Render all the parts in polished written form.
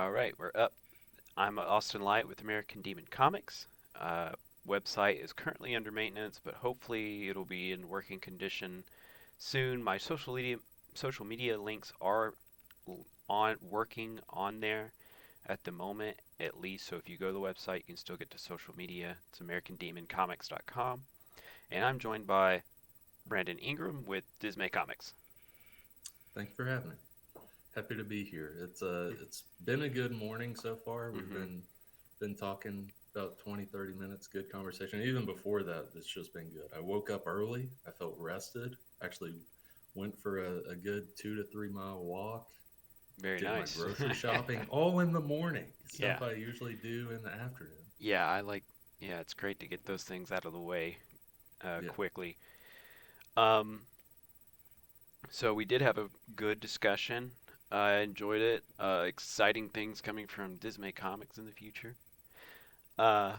All right, we're up. I'm Austin Light with American Demon Comics. Uh, Website is currently under maintenance, but hopefully it'll be in working condition soon. My social media links are on working on there at the moment, at least. So if you go to the website, you can still get to social media. It's AmericanDemonComics.com, and I'm joined by Brandon Ingram with Dismay Comics. Thank you for having me. Happy to be here. It's been a good morning so far. We've Mm-hmm. been talking about 20, 30 minutes, good conversation. Even before that, it's just been good. I woke up early. I felt rested. Actually went for a good 2 to 3 mile walk. Very Did my nice. grocery shopping all in the morning. Yeah. Stuff I usually do in the afternoon. Yeah, yeah, it's great to get those things out of the way Yeah. quickly. Um, so we did have a good discussion. I enjoyed it. Exciting things coming from Dismay Comics in the future. Uh,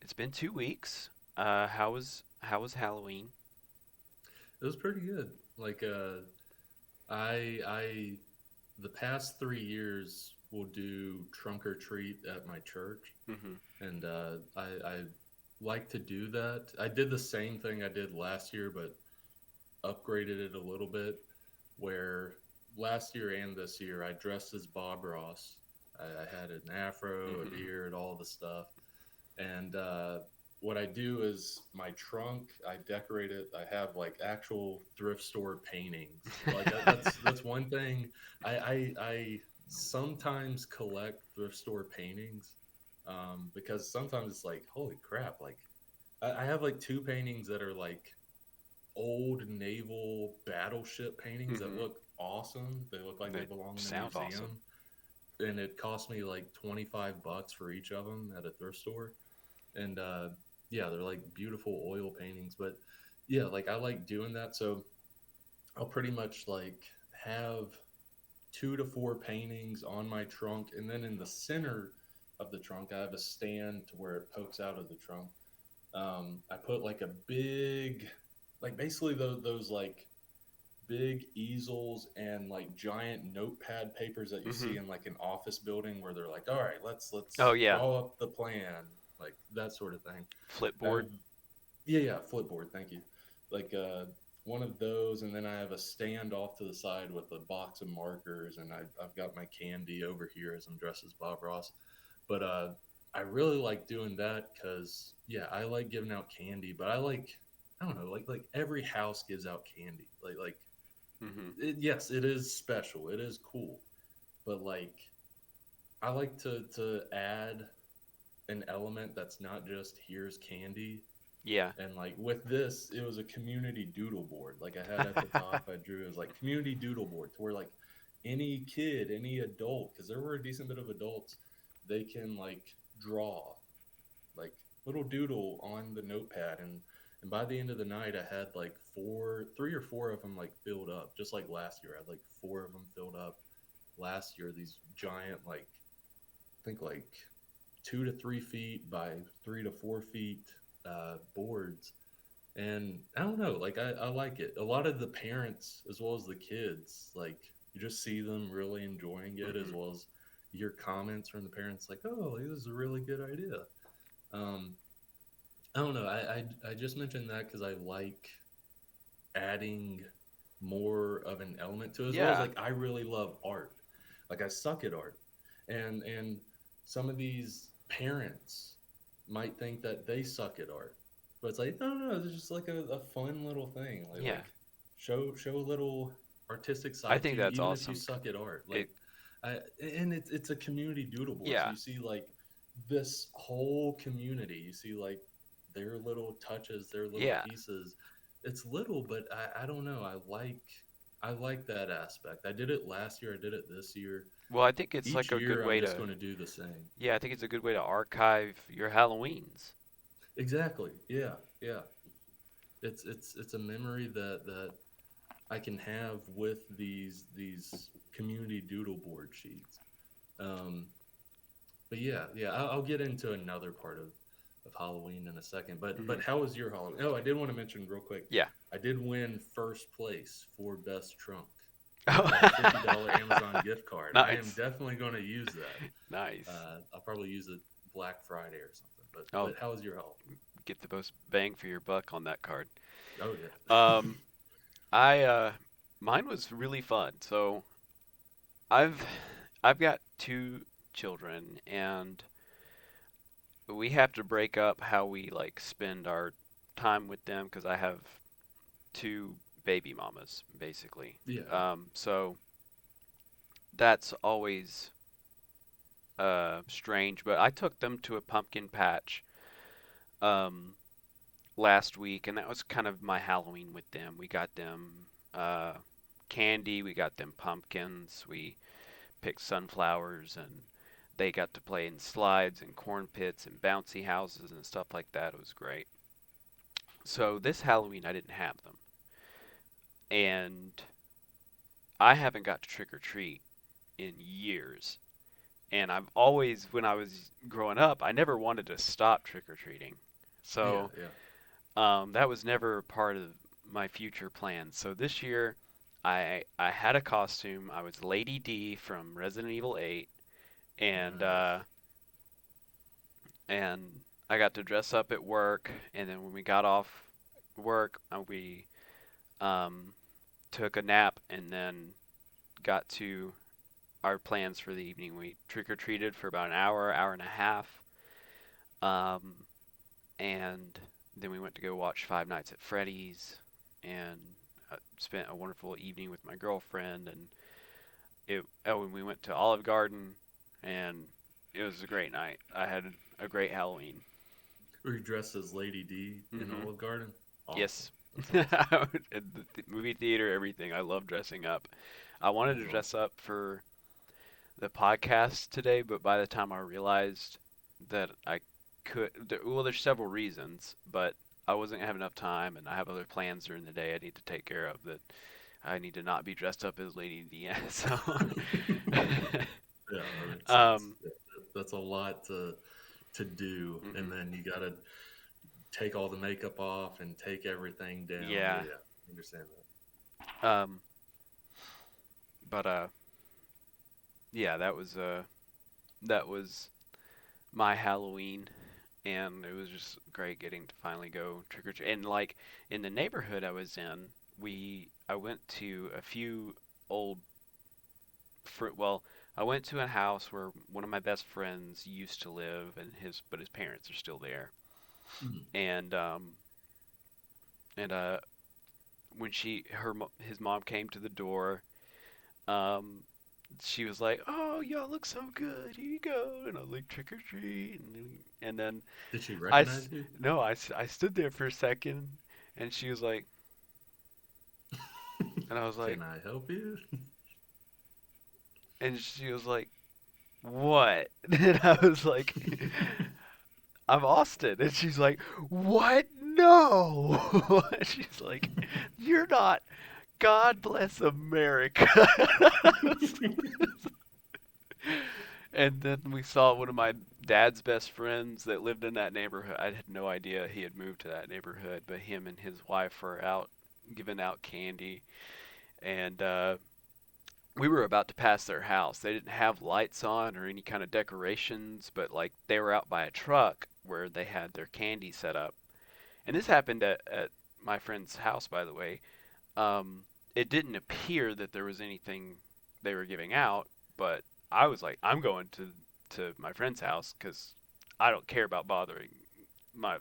it's been 2 weeks. How was Halloween? It was pretty good. I the past 3 years will do trunk or treat at my church, Mm-hmm. and I like to do that. I did the same thing I did last year, but upgraded it a little bit. Where last year and this year, I dressed as Bob Ross. I had an afro, a Mm-hmm. beard, all the stuff, and what I do is my trunk, I decorate it. I have like actual thrift store paintings. That's one thing. I sometimes collect thrift store paintings, because sometimes it's like, holy crap! Like I have like two paintings that are like old naval battleship paintings that Mm-hmm. look awesome. They look like they They belong in a sound awesome. museum, and it cost me like $25 for each of them at a thrift store. And yeah, they're like beautiful oil paintings. But yeah, like I like doing that. So I'll pretty much like have 2 to 4 paintings on my trunk, and then in the center of the trunk, I have a stand to where it pokes out of the trunk. I put like a big, like basically those like big easels and like giant notepad papers that you Mm-hmm. see in like an office building where they're like, all right, Oh let's yeah, draw up the plan, like that sort of thing. I have, Flipboard. yeah, Flipboard, thank you. Like one of those, and then I have a stand off to the side with a box of markers, and I've got my candy over here as I'm dressed as Bob Ross. But I really like doing that because yeah, I like giving out candy, but I don't know, like every house gives out candy, Mm-hmm. yes, it is special, it is cool, but like I like to add an element that's not just here's candy. Yeah. And like with this, it was a community doodle board. Like I had at the top, I drew it was like community doodle board to where like any kid, any adult, because there were a decent bit of adults, they can like draw like little doodle on the notepad. And by the end of the night, I had like 3 or 4 of them like filled up, just like last year. I had like 4 of them filled up last year. These giant like I think like 2 to 3 feet by 3 to 4 feet boards. And I don't know, like I like it. A lot of the parents as well as the kids, like you just see them really enjoying it, as Mm-hmm. well as you hear comments from the parents like, "Oh, this is a really good idea." Um, I don't know. I just mentioned that because I like adding more of an element to it, as well as Yeah. like I really love art. Like I suck at art, and some of these parents might think that they suck at art, but it's like no, no, it's just like a fun little thing. Yeah. Show a little artistic I side to think you, that's even if you awesome. suck at art. It. And it's a community doodle board, so Yeah. you see like this whole community. You see like their little touches, their little Yeah. pieces. It's little, but I don't know. I like that aspect. I did it last year. I did it this year. Well, I think it's Each like a good year, I'm way just to. going to do the same. Yeah, I think it's a good way to archive your Halloweens. Exactly. Yeah. Yeah. It's a memory that I can have with these community doodle board sheets. Um, but yeah, yeah, I'll get into another part of Halloween in a second. But Hmm. how was your Halloween? Oh, I did want to mention real quick. Yeah. I did win first place for best trunk. I got a $50 Amazon gift card. I am Nice. definitely going to use that. Nice. I'll probably use it Black Friday or something. Oh, But how was your health? get the most bang for your buck on that card. Oh yeah. Um, I mine was really fun. So I've I've got two children, and we have to break up how we like spend our time with them because I have two baby mamas basically. Yeah. So that's always strange. But I took them to a pumpkin patch um, last week, and that was kind of my Halloween with them. We got them uh, candy, we got them pumpkins, we picked sunflowers, and they got to play in slides and corn pits and bouncy houses and stuff like that. It was great. So this Halloween, I didn't have them, and I haven't got to trick or treat in years. And I've always, when I was growing up, I never wanted to stop trick or treating. Yeah. So Yeah. that was never part of my future plans. So this year, I had a costume. I was Lady D from Resident Evil 8, and Nice. uh, and I got to dress up at work. And then when we got off work, we um, took a nap, and then got to our plans for the evening. We trick or treated for about an hour, hour and a half, um, and then we went to go watch Five Nights at Freddy's, and spent a wonderful evening with my girlfriend. And and we went to Olive Garden, and it was a great night. I had a great Halloween. Were you dressed as Lady D in Hmm. Olive Garden? Awesome. Yes. That's awesome. At the movie theater, everything. I love dressing up. I wanted That's to dress awesome. up for the podcast today, but by the time I realized that I well, there's several reasons, but I wasn't gonna have enough time, and I have other plans during the day I need to take care of. That I need to not be dressed up as Lady Deanna. So, Yeah, that makes sense. um, Yeah, that's a lot to do, and mhm. then you got to take all the makeup off and take everything down. Yeah, Yeah. yeah, I understand that. Um, but yeah, that was my Halloween, and it was just great getting to finally go trick or treat. And like in the neighborhood I was in, I went to a few old well, I went to a house where one of my best friends used to live, and his parents are still there. Mhm. And and when his mom came to the door, um, she was like, "Oh, y'all look so good. Here you go." And I was like, "Trick or treat." And then Did she I recognize you? no, I stood there for a second, and she was like, and I was like, Can I help you? and she was like, "What?" And I was like, "I'm Austin." And she's like, "What? No." She's like, "You're not. God bless America." And then we saw one of my dad's best friends that lived in that neighborhood. I had no idea he had moved to that neighborhood, but him and his wife were out giving out candy. And we were about to pass their house. They didn't have lights on or any kind of decorations, but like they were out by a truck where they had their candy set up. And this happened at my friend's house, by the way. It didn't appear that there was anything they were giving out, but I was like, I'm going to my friend's house because I don't care about bothering my.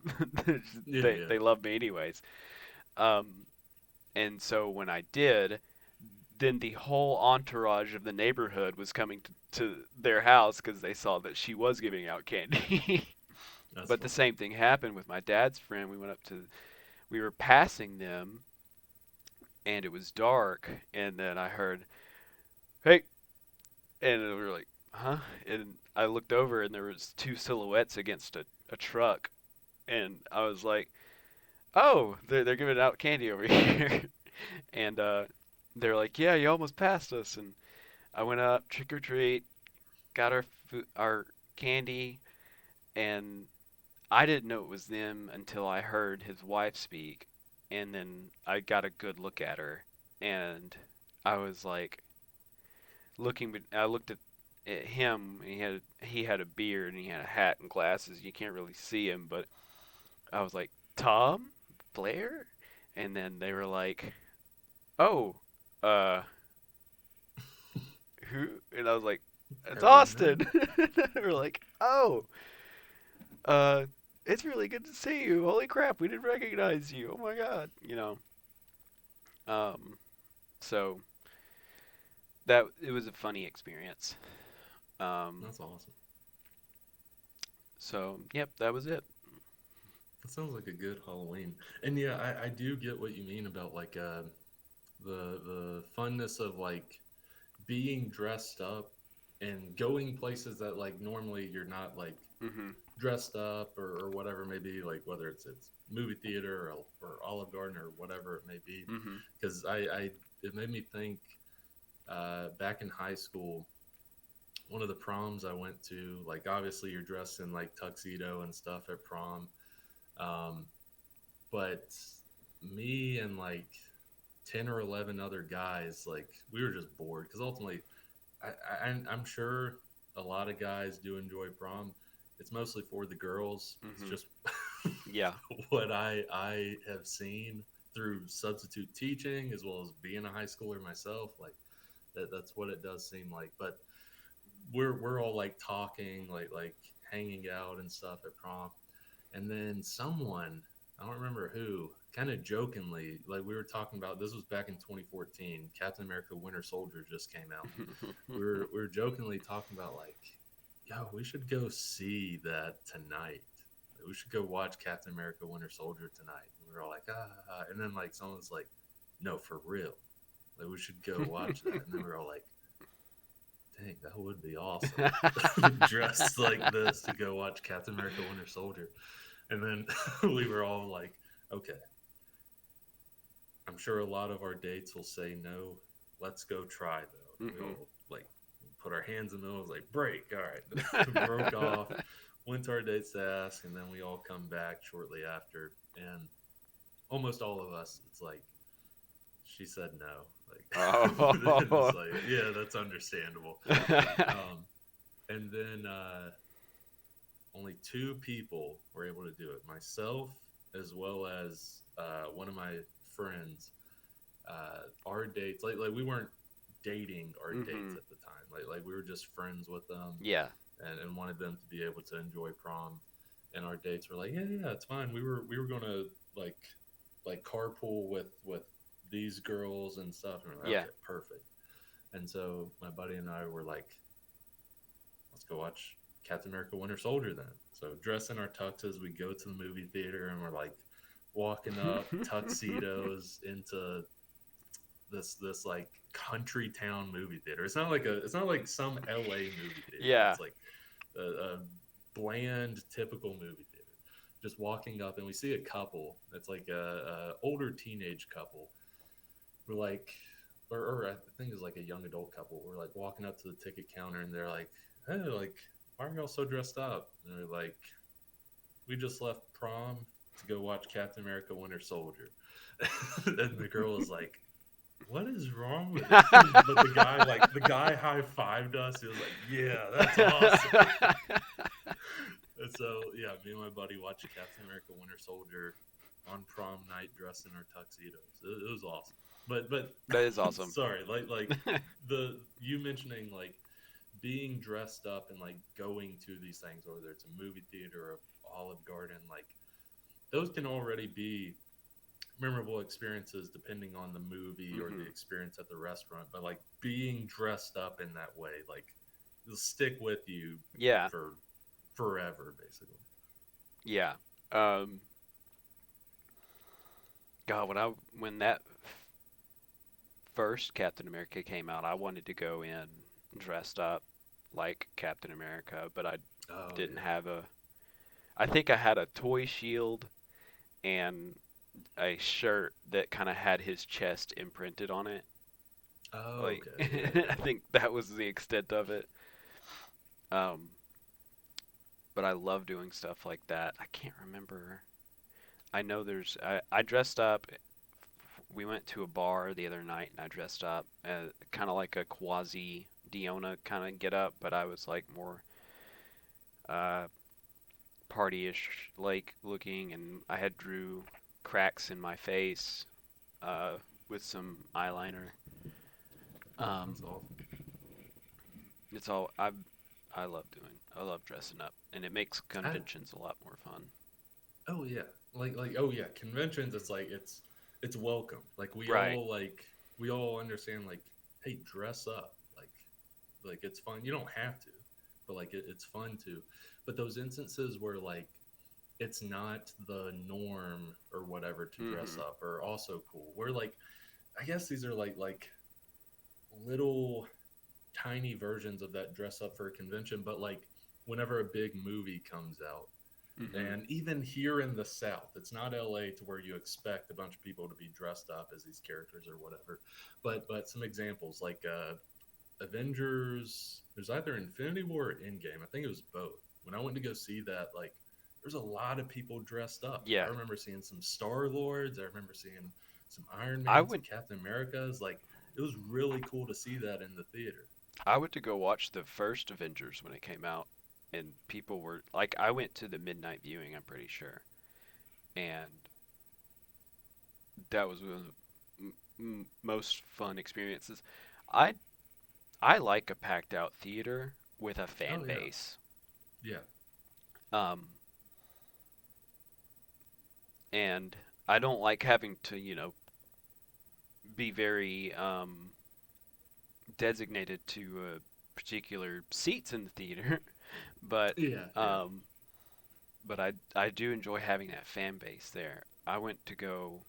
Yeah, yeah. They love me anyways. Um, and so when I did, then the whole entourage of the neighborhood was coming to their house because they saw that she was giving out candy. That's But the funny. same thing happened with my dad's friend. We were passing them, and it was dark, and then I heard, "Hey," and we were like, "Huh?" And I looked over, and there was two silhouettes against a truck, and I was like, "Oh, they're giving out candy over here," and they're like, "Yeah, you almost passed us," and I went up trick or treat, got our candy, and I didn't know it was them until I heard his wife speak, and then I got a good look at her, and I was like I looked at him, and he had a beard and he had a hat and glasses. You can't really see him, but I was like, Tom Blair, and then they were like, oh, uh, who? And I was like, it's Our lead man. Austin. They were like, oh, uh, it's really good to see you. Holy crap, we didn't recognize you. Oh my god, you know. Um, so that it was a funny experience. Um, That's awesome. so yep, that was it. That sounds like a good Halloween. And yeah, I do get what you mean about like the funness of like being dressed up and going places that like normally you're not like Mhm. dressed up or whatever it may be, like whether it's movie theater or Olive Garden or whatever it may be. Mhm. Because I it made me think back in high school, one of the proms I went to, like obviously you're dressed in like tuxedo and stuff at prom. Um, but me and like 10 or 11 other guys, like we were just bored because ultimately I'm sure a lot of guys do enjoy prom. It's mostly for the girls. It's Mhm. just Yeah. what I have seen through substitute teaching as well as being a high schooler myself. Like that's what it does seem like. But we're all like talking, like hanging out and stuff at prom, and then someone, I don't remember who, kind of jokingly, like we were talking about, this was back in 2014, Captain America Winter Soldier just came out. We were jokingly talking about like, yo, we should go see that tonight. Like, we should go watch Captain America Winter Soldier tonight. And we were all like, and then like someone's like, no, for real. Like we should go watch that. And then we were all like, dang, that would be awesome. Dressed like this to go watch Captain America Winter Soldier. And then we were all like, okay, I'm sure a lot of our dates will say no. Let's go try though. We Mhm. all like put our hands in the middle, like break. All right, broke off, went to our dates to ask, and then we all come back shortly after, and almost all of us, it's like she said no. Like it's Oh. like yeah, that's understandable. Um, and then only two people were able to do it. Myself as well as one of my friends. Our dates, like we weren't dating our dates Mhm. at the time. Like we were just friends with them Yeah. and wanted them to be able to enjoy prom. And our dates were like, yeah, yeah, it's fine. We were gonna like like carpool with these girls and stuff. And we're like, Yeah. okay, perfect. And so my buddy and I were like, let's go watch Captain America Winter Soldier then. So dress in our tuxes, we go to the movie theater and we're like walking up tuxedos into this like country town movie theater. It's not like some LA movie theater. Yeah. It's like a bland typical movie theater. Just walking up and we see a couple. It's like a older teenage couple. We're like, or I think it's like a young adult couple. We're like walking up to the ticket counter and they're like, hey, like, why are y'all so dressed up? And they're like, we just left prom to go watch Captain America Winter Soldier. And the girl was like, what is wrong with you? But the guy high fived us. He was like, yeah, that's awesome. And so yeah, me and my buddy watched Captain America Winter Soldier on prom night dressed in our tuxedos. It was awesome. But That is awesome. sorry, like the you mentioning like being dressed up and like going to these things, whether it's a movie theater or Olive Garden, like those can already be memorable experiences depending on the movie or the Mhm. experience at the restaurant. But like being dressed up in that way, like it'll stick with you Yeah. for forever, basically. Yeah. Um God, when that first Captain America came out, I wanted to go in dressed up like Captain America, but I Oh didn't yeah. have a I think I had a toy shield and a shirt that kind of had his chest imprinted on it. Oh Like okay. Yeah, I yeah. think that was the extent of it. Um but I love doing stuff like that. I can't remember. I know I dressed up we went to a bar the other night and I dressed up kind of like a quasi Diona kind of get up, but I was like more uh, party-ish like looking, and I had drew cracks in my face uh, with some eyeliner. Um, That's awesome. it's all I love doing. I love dressing up, and it makes I, conventions a lot more fun. oh yeah, oh yeah, conventions. It's like it's welcome. Like Right. we all understand. Like, hey, dress up. Like it's fun. You don't have to, but like it's fun to. But those instances where like it's not the norm or whatever to dress Mm-hmm. up are also cool. Where like I guess these are like little tiny versions of that dress up for a convention, but like whenever a big movie comes out. Mm-hmm. And even here in the South, it's not LA to where you expect a bunch of people to be dressed up as these characters or whatever. But some examples like Avengers, there's either Infinity War or Endgame. I think it was both. When I went to go see that, like there's a lot of people dressed up. I Yeah, remember seeing some Star Lords. I remember seeing some Iron I Man, some went. Captain Americas. Like it was really cool to see that in the theater. I went to go watch the first Avengers when it came out, and people were like, I went to the midnight viewing. I'm pretty sure, and that was one of the most fun experiences. I I like a packed out theater with a fan Oh yeah, base. yeah, Um, and I don't like having to, be very designated to particular seats in the theater, but yeah, yeah. um, I do enjoy having that fan base there. I went to go.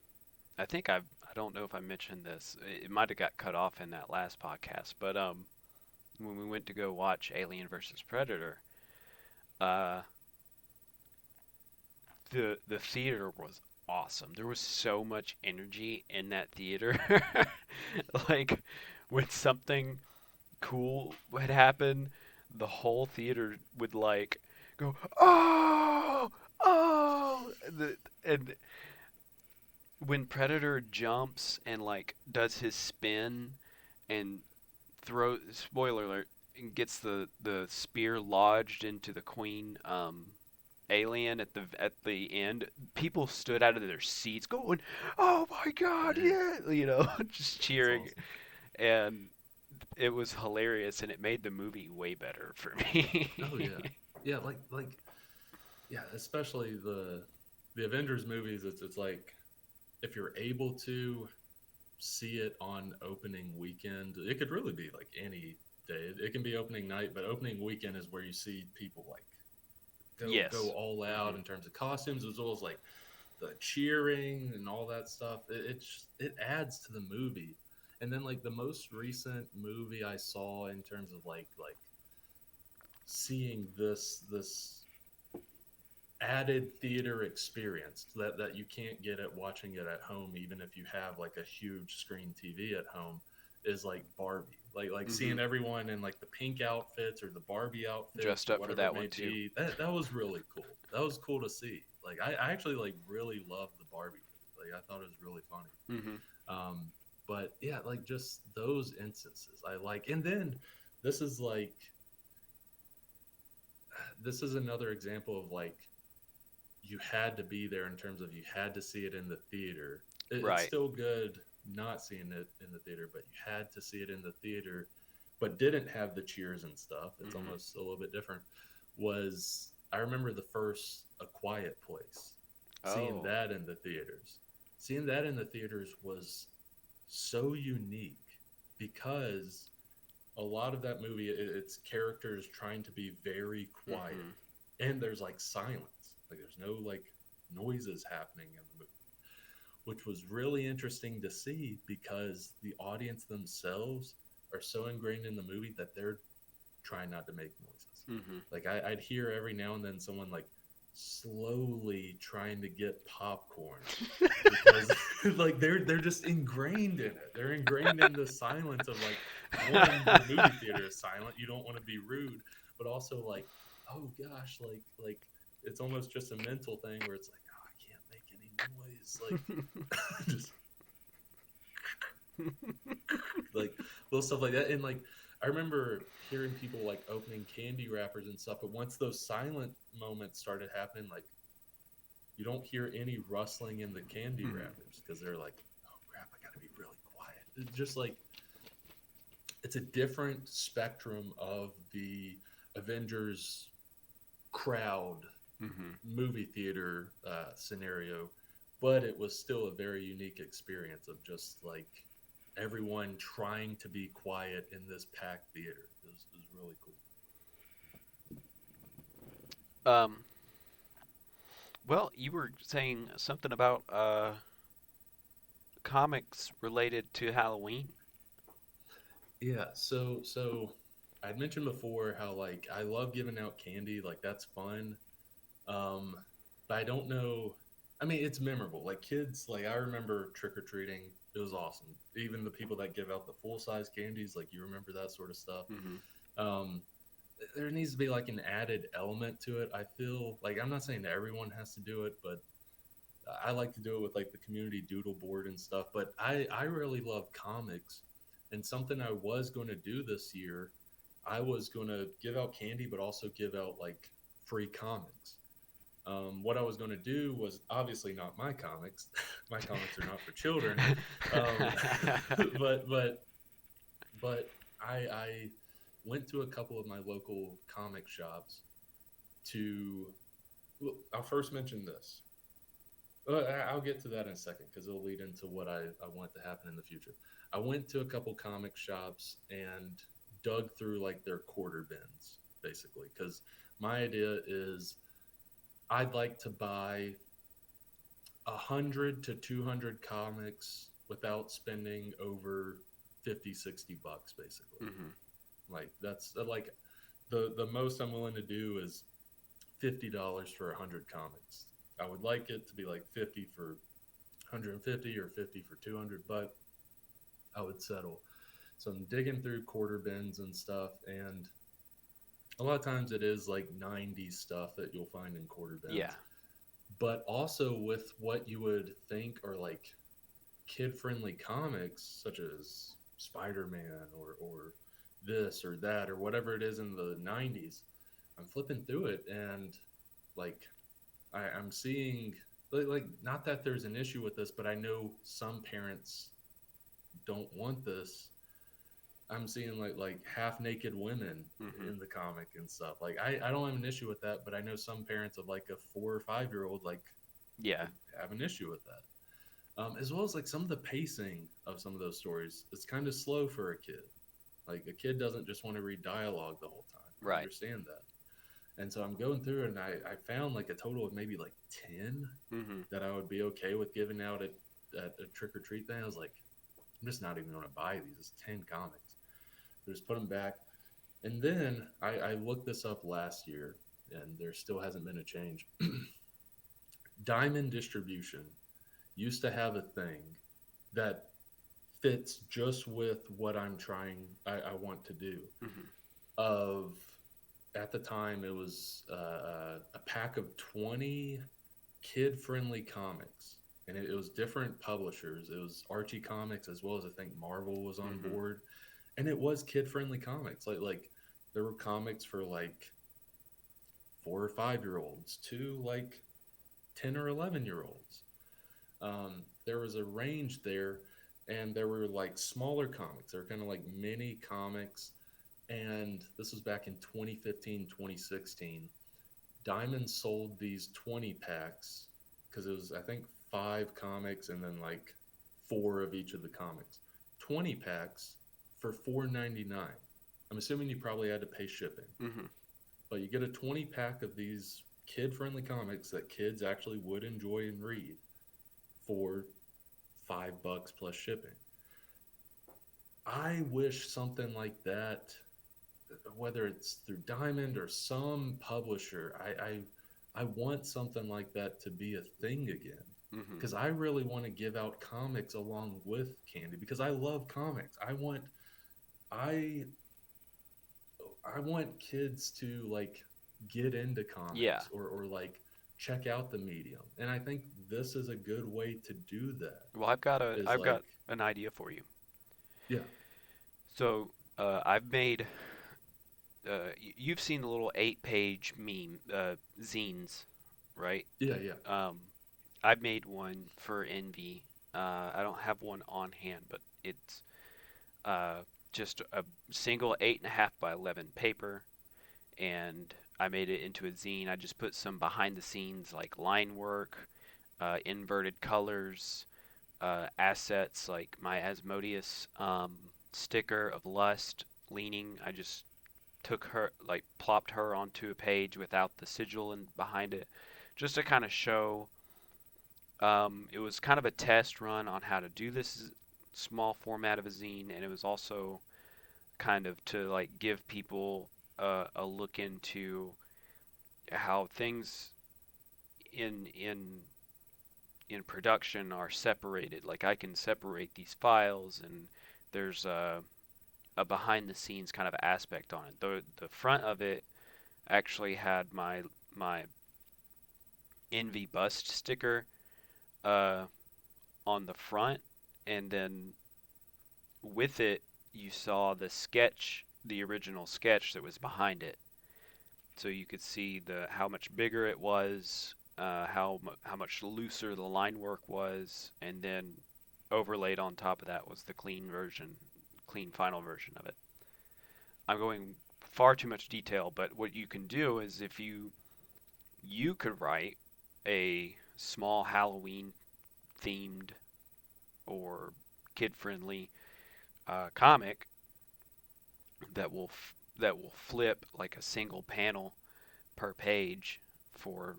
I don't know if I mentioned this. It might have got cut off in that last podcast, but when we went to go watch Alien versus Predator, uh, the theater was awesome. There was so much energy in that theater. Like when something cool would happen, the whole theater would like go, "Oh! Oh!" And when Predator jumps and like does his spin and throw spoiler alert and gets the spear lodged into the queen alien at the end, people stood out of their seats going, "Oh my god, Dang, yeah!" Just that's cheering, awesome. and it was hilarious, and it made the movie way better for me. Oh yeah, yeah. Yeah, especially the Avengers movies. It's like if you're able to see it on opening weekend, it could really be like any day. It can be opening night, but opening weekend is where you see people like go Yes. all out Hmm. in terms of costumes as well as like the cheering and all that stuff. It adds to the movie. And then like the most recent movie I saw in terms of seeing this added theater experience that you can't get at watching it at home, even if you have like a huge screen TV at home, is like Barbie. Like Hmm. seeing everyone in like the pink outfits or the Barbie outfits Dressed or up for whatever it that may one too. be. That was really cool. That was cool to see. Like I actually like really loved the Barbie movie. Like I thought it was really funny. Hmm. Um, but yeah, like just those instances I like. And then this is like this is another example of like you had to be there in terms of you had to see it in the theater. It's Right. still good not seeing it in the theater, but you had to see it in the theater, but didn't have the cheers and stuff. It's Hmm. almost a little bit different. Was I remember the first A Quiet Place, seeing Oh. that in the theaters. Seeing that in the theaters was so unique because a lot of that movie it's characters trying to be very quiet Hmm. and there's like silence, like there's no like noises happening in the movie, which was really interesting to see because the audience themselves are so ingrained in the movie that they're trying not to make noises. Hmm. Like I'd hear every now and then someone like slowly trying to get popcorn because like they're just ingrained in it. They're ingrained in the silence of like one, the movie theater is silent. You don't want to be rude, but also like, oh gosh, like it's almost just a mental thing where it's like, oh, I can't make any noise. Like just like little stuff like that. And like I remember hearing people like opening candy wrappers and stuff, but once those silent moments started happening, like you don't hear any rustling in the candy Mhm. wrappers because they're like, oh crap, I gotta be really quiet. It's just like it's a different spectrum of the Avengers crowd Mhm. movie theater scenario, but it was still a very unique experience of just like everyone trying to be quiet in this packed theater. It was really cool. Um, well, you were saying something about comics related to Halloween. Yeah, so I'd mentioned before how like I love giving out candy, like that's fun. Um, but I don't know. I mean, it's memorable. Like kids, like I remember trick or treating. It was awesome. Even the people that give out the full size candies, like you remember that sort of stuff. Mhm. Um, there needs to be like an added element to it. I feel like I'm not saying that everyone has to do it, but I like to do it with like the community doodle board and stuff. But I really love comics, and something I was going to do this year, I was going to give out candy, but also give out like free comics. What I was going to do was obviously not my comics. My comics are not for children. Um, but but I went to a couple of my local comic shops to. Well, I'll first mention this. I'll get to that in a second because it'll lead into what I want to happen in the future. I went to a couple comic shops and dug through like their quarter bins, basically, because my idea is I'd like to buy 100 to 200 comics without spending over 50, $60, basically. Mhm. Like that's like the most I'm willing to do is $50 for 100 comics. I would like it to be like 50 for 150 or 50 for 200, but I would settle. So I'm digging through quarter bins and stuff, and a lot of times it is like 90s stuff that you'll find in quarter Yeah. bins, but also with what you would think are like kid friendly comics, such as Spider Man or this or that or whatever it is in the 90s. I'm flipping through it and like I'm seeing like not that there's an issue with this, but I know some parents don't want this. I'm seeing like half naked women Mhm. in the comic and stuff. Like I don't have an issue with that, but I know some parents of like a 4 or 5 year old like Yeah. would have an issue with that. As well as like some of the pacing of some of those stories. It's kind of slow for a kid. Like a kid doesn't just want to read dialogue the whole time. I Right. understand that. And so I'm going through and I found like a total of maybe like 10 Mhm. that I would be okay with giving out at a trick or treat thing. I was like, I'm just not even going to buy these. It's 10 comics. So just put them back. And then I looked this up last year and there still hasn't been a change. Diamond Distribution used to have a thing that fits just with what I want to do. Mhm. Of at the time, it was a pack of 20 kid friendly comics. And it was different publishers. It was Archie Comics as well as I think Marvel was on Mhm. board. And it was kid friendly comics. Like there were comics for like 4 or 5 year olds to like 10 or 11 year olds. There was a range there, and there were like smaller comics. They were kind of like mini comics. And this was back in 2015, 2016. Diamond sold these 20 packs because it was, I think, 5 comics and then like 4 of each of the comics. 20 packs for $4.99. I'm assuming you probably had to pay shipping, Mhm. but you get a 20 pack of these kid friendly comics that kids actually would enjoy and read for $5 plus shipping. I wish something like that, whether it's through Diamond or some publisher, I want something like that to be a thing again. Mhm. Because I really want to give out comics along with candy because I love comics. I I want kids to like get into Yeah. comics or like check out the medium. And I think this is a good way to do that. Well, Is I've got like an idea for you. Yeah, So I've made. You've seen the little 8-page meme zines, right? yeah, yeah. Um, I've made one for Envy. I don't have one on hand, but it's uh, just a single 8.5 by 11 paper, and I made it into a zine. I just put some behind the scenes like line work, inverted colors, assets like my Asmodeus sticker of Lust leaning. I just took her, like plopped her onto a page without the sigil and behind it, just to kind of show. It was kind of a test run on how to do this small format of a zine, and it was also kind of to like give people a look into how things in in production are separated. Like I can separate these files, and there's a behind the scenes kind of aspect on it. The front of it actually had my Envy bust sticker uh, on the front, and then with it you saw the sketch, the original sketch that was behind it. So you could see the how much bigger it was, how much looser the line work was, and then overlaid on top of that was the clean final version of it. I'm going far too much detail, but what you can do is if you could write a small Halloween themed or kid friendly comic that will flip like a single panel per page for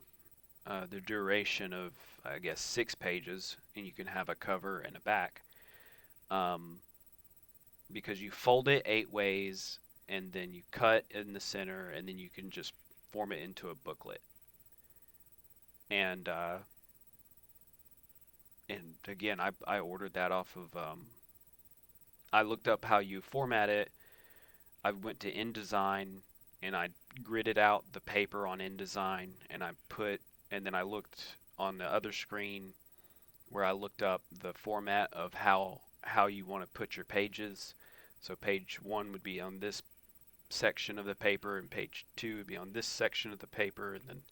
the duration of, I guess, 6 pages, and you can have a cover and a back. Um, because you fold it 8 ways, and then you cut in the center, and then you can just form it into a booklet. And again, I ordered that off of. I looked up how you format it. I went to InDesign and I gridded out the paper on InDesign, and then I looked on the other screen where I looked up the format of how you want to put your pages. So page one would be on this section of the paper, and page two would be on this section of the paper, and then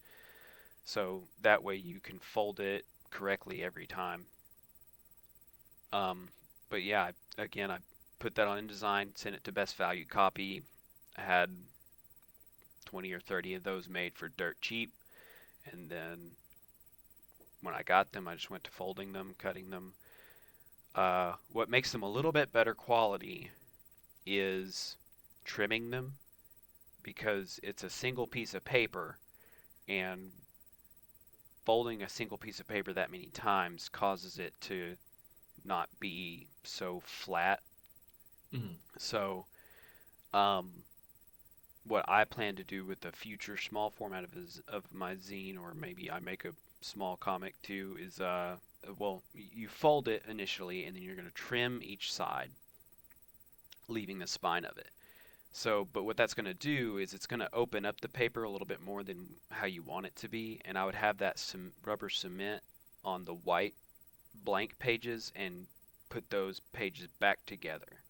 so that way you can fold it correctly every time. Um, but yeah, again, I put that on InDesign, sent it to Best Value Copy. I had 20 or 30 of those made for dirt cheap, and then when I got them, I just went to folding them, cutting them. What makes them a little bit better quality is trimming them because it's a single piece of paper, and folding a single piece of paper that many times causes it to not be so flat. Hmm. So, um, what I plan to do with the future small format of my zine, or maybe I make a small comic too, is well, you fold it initially, and then you're going to trim each side, leaving the spine of it. So, but what that's going to do is it's going to open up the paper a little bit more than how you want it to be, and I would have that some rubber cement on the white blank pages and put those pages back together.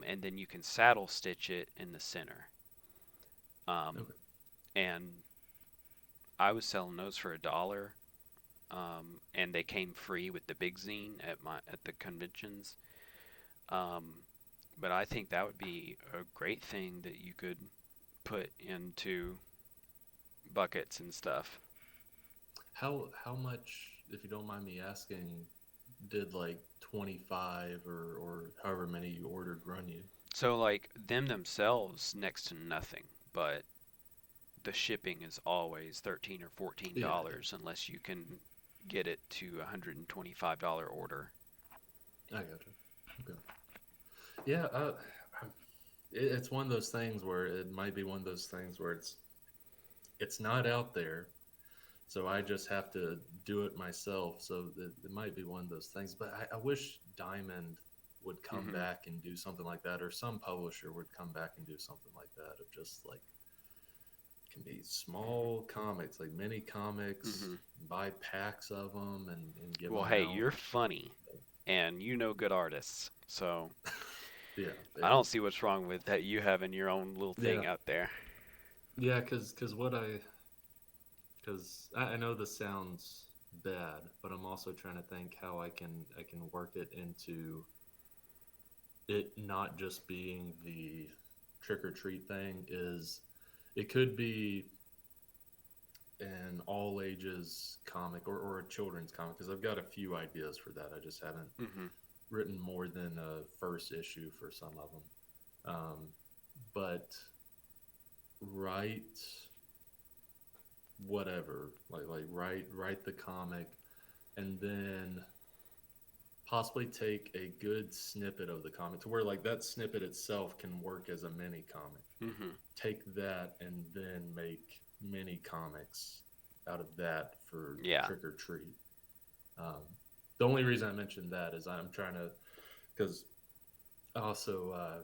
And then you can saddle stitch it in the center. Um, Okay. and I was selling those for $1, and they came free with the big zine at the conventions. Um, but I think that would be a great thing that you could put into buckets and stuff. How much, if you don't mind me asking, did like 25 or however many you ordered run you? So like them themselves, next to nothing, but the shipping is always 13 or 14 Yeah, dollars unless you can get it to $125 order. I gotcha. Okay. Yeah, it's one of those things where it might be one of those things where it's not out there, so I just have to do it myself. So it might be one of those things. But I wish Diamond would come Mhm. back and do something like that, or some publisher would come back and do something like that of just like can be small comics, like mini comics, Mhm. buy packs of them and give Well, them hey, out. you're funny, and you know good artists. So Yeah, I yeah, don't see what's wrong with that you having your own little yeah, thing out there. yeah. Because I know this sounds bad, but I'm also trying to think how I can work it into it not just being the trick or treat thing. Is it could be an all ages comic or a children's comic because I've got a few ideas for that. I just haven't Hmm. written more than a first issue for some of them. But write whatever, like write the comic, and then possibly take a good snippet of the comic to where like that snippet itself can work as a mini comic. Hmm. Take that and then make mini comics out of that for Yeah. trick or treat. Um, the only reason I mentioned that is I'm trying to because also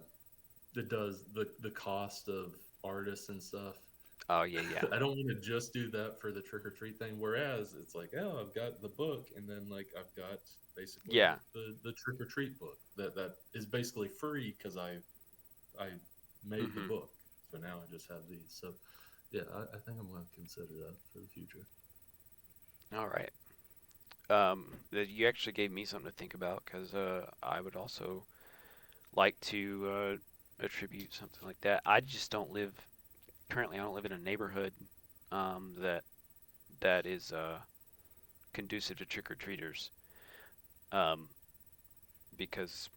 it does the cost of artists and stuff. Oh yeah, yeah, I don't want to just do that for the trick or treat thing. Whereas it's like, oh, I've got the book, and then like I've got basically yeah. the trick or treat book that is basically free because I made the Hmm. book. So now I just have these. So yeah, I think I'm going to consider that for the future. All right. You actually gave me something to think about because I would also like to attribute something like that. I just don't live currently. I don't live in a neighborhood that is conducive to trick or treaters um, because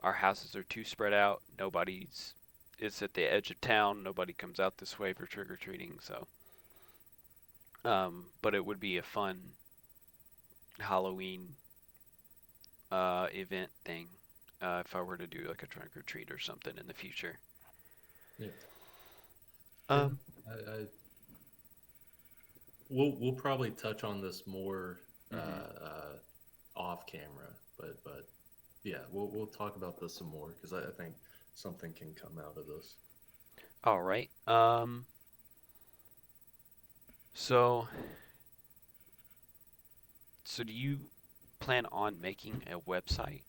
our houses are too spread out. Nobody's It's at the edge of town. Nobody comes out this way for trick or treating. So, but it would be a fun Halloween event thing if I were to do like a trunk or treat or something in the future. Yeah, yeah. Um, I we'll probably touch on this more mhm. off camera, but yeah, we'll talk about this some more because I think something can come out of this. All right. So so do you plan on making a website?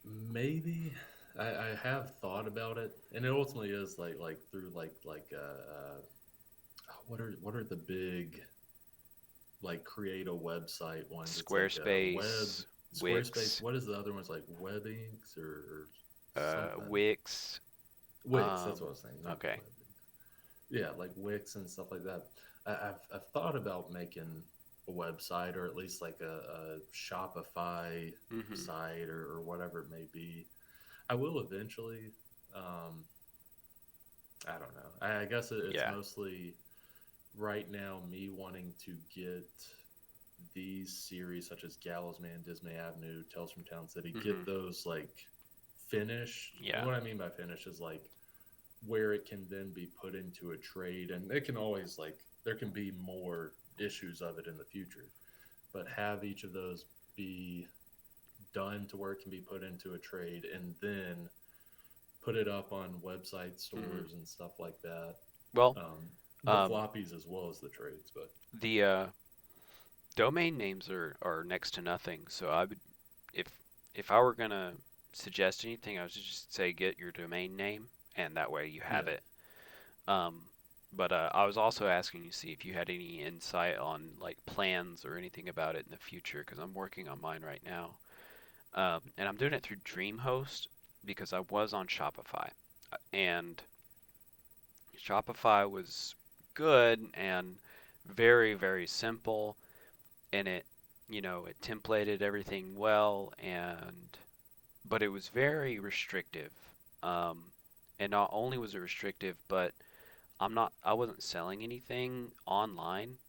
Maybe I have thought about it, and it ultimately is like through what are the big like create a website ones? It's like a web Squarespace, Squarespace. Wix, What is the other ones like Webbinks or something? Wix. Wix. That's what I was saying. Not Okay. Webbinks. Yeah, like Wix and stuff like that. I've thought about making a website or at least like a Shopify Mhm. site or whatever it may be. I will eventually. Um, I don't know. I guess it's Yeah. mostly right now me wanting to get these series such as Gallows Man, Dismay Avenue, Tales from Town City, get Mhm. those like finished. And Yeah. what I mean by finished is like where it can then be put into a trade, and it can always like there can be more issues of it in the future, but have each of those be done to where it can be put into a trade and then put it up on website Mhm. stores and stuff like that. Well, Um, the um, floppies as well as the trades, but the domain names are next to nothing. So I would if I were gonna suggest anything, I would just say get your domain name, and that way you have yeah, it. Um, but I was also asking you see if you had any insight on like plans or anything about it in the future because I'm working on mine right now, and I'm doing it through DreamHost because I was on Shopify, and Shopify was good and very very simple, and it templated everything well, and but it was very restrictive. Um, and not only was it restrictive, but I wasn't selling anything online.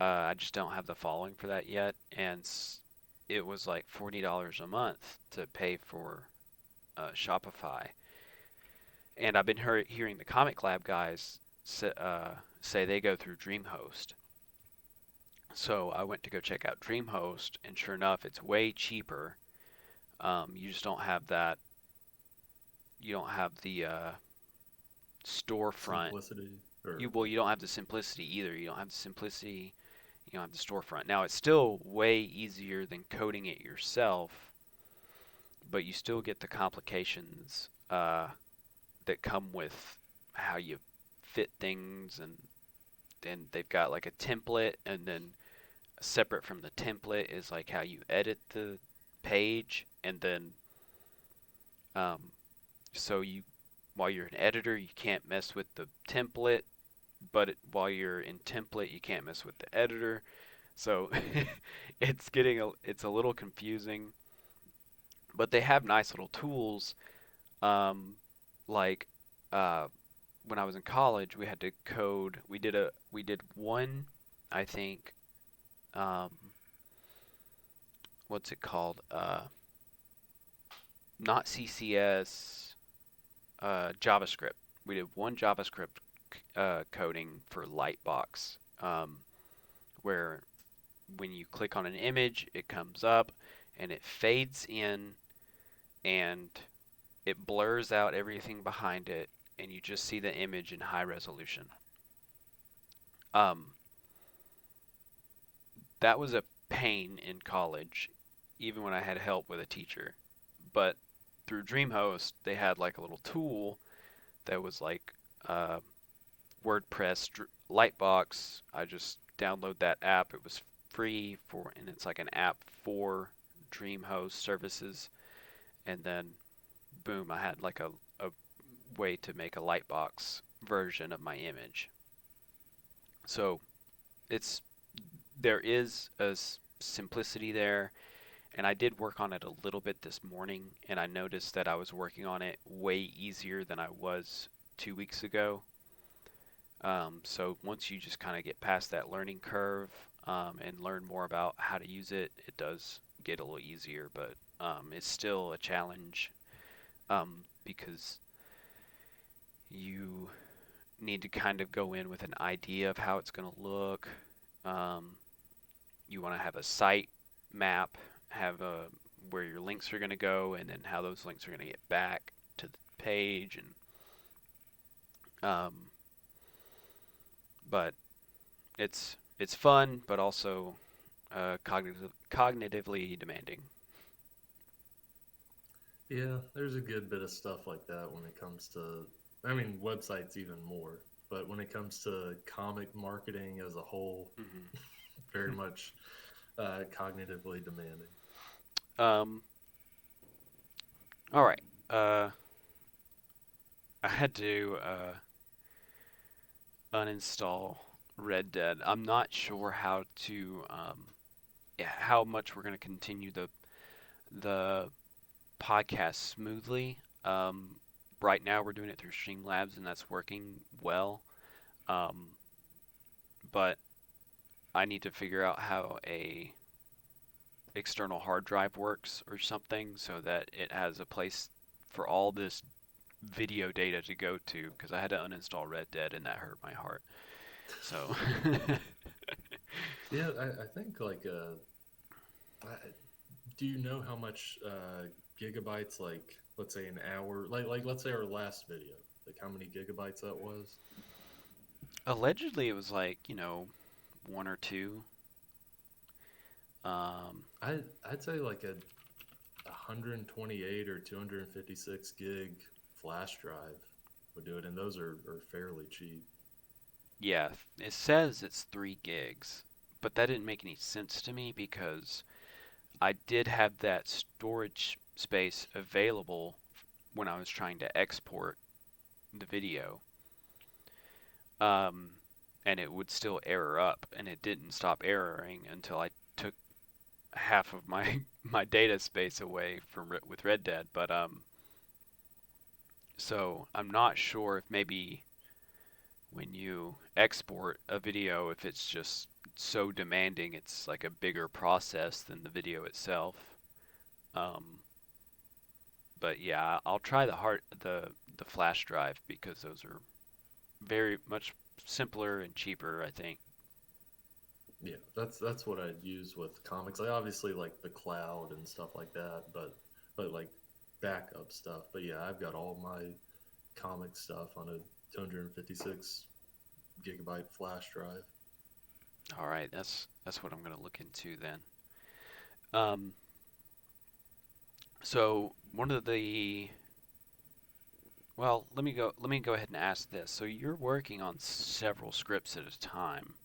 I just don't have the following for that yet, and it was like $40 a month to pay for Shopify. And I've been hearing the Comic Lab guys say they go through DreamHost. So I went to go check out DreamHost, and sure enough, it's way cheaper. You just don't have that. You don't have the storefront. simplicity or You don't have the simplicity either. You don't have the simplicity, you know, on the storefront. Now it's still way easier than coding it yourself, but you still get the complications that come with how you fit things, and they've got like a template, and then separate from the template is like how you edit the page, and then um, so you while you're an editor you can't mess with the template, but while you're in template you can't mess with the editor. So it's a little confusing, but they have nice little tools. Um, like uh, when I was in college, we had to code. We did one, I think. Um, what's it called? Not CCS. JavaScript. We did one JavaScript coding for Lightbox, where when you click on an image, it comes up and it fades in and it blurs out everything behind it, and you just see the image in high resolution. Um, that was a pain in college, even when I had help with a teacher. But through DreamHost, they had like a little tool that was like uh, WordPress Lightbox. I just download that app. It was free for, and it's like an app for DreamHost services. And then, boom, I had like a way to make a Lightbox version of my image. So it's there is a simplicity there, and I did work on it a little bit this morning, and I noticed that I was working on it way easier than I was 2 weeks ago. So once you just kind of get past that learning curve and learn more about how to use it, it does get a little easier, but it's still a challenge because you need to kind of go in with an idea of how it's going to look. Um, you want to have a site map, have a where your links are going to go, and then how those links are going to get back to the page, and um, but it's fun, but also cognitively demanding. Yeah, there's a good bit of stuff like that when it comes to, I mean, websites even more. But when it comes to comic marketing as a whole, Hmm. very much cognitively demanding. um, all right. I had to uninstall Red Dead. I'm not sure how to yeah, how much we're going to continue the podcast smoothly. Um, right now we're doing it through Streamlabs and that's working well. Um, but I need to figure out how a external hard drive works or something so that it has a place for all this video data to go to because I had to uninstall Red Dead and that hurt my heart. So Yeah, I think like, do you know how much gigabytes, like, let's say an hour, like let's say our last video, like how many gigabytes that was? allegedly it was like, you know, one or two. Um, I'd say like a 128 or 256 gig flash drive would do it, and those are fairly cheap. yeah, it says it's 3 gigs, but that didn't make any sense to me because I did have that storage space available when I was trying to export the video. Um, and it would still error up, and it didn't stop erroring until I took half of my my data space away from with Red Dead. But so I'm not sure if maybe when you export a video, if it's just so demanding, it's like a bigger process than the video itself. Um, but yeah, I'll try the flash drive because those are very much simpler and cheaper, I think. Yeah, that's what I'd use with comics. Like obviously like the cloud and stuff like that, but like backup stuff. But yeah, I've got all my comic stuff on a 256 gigabyte flash drive. All right, that's what I'm gonna look into then. Um, so one of the well, let me go ahead and ask this. So you're working on several scripts at a time.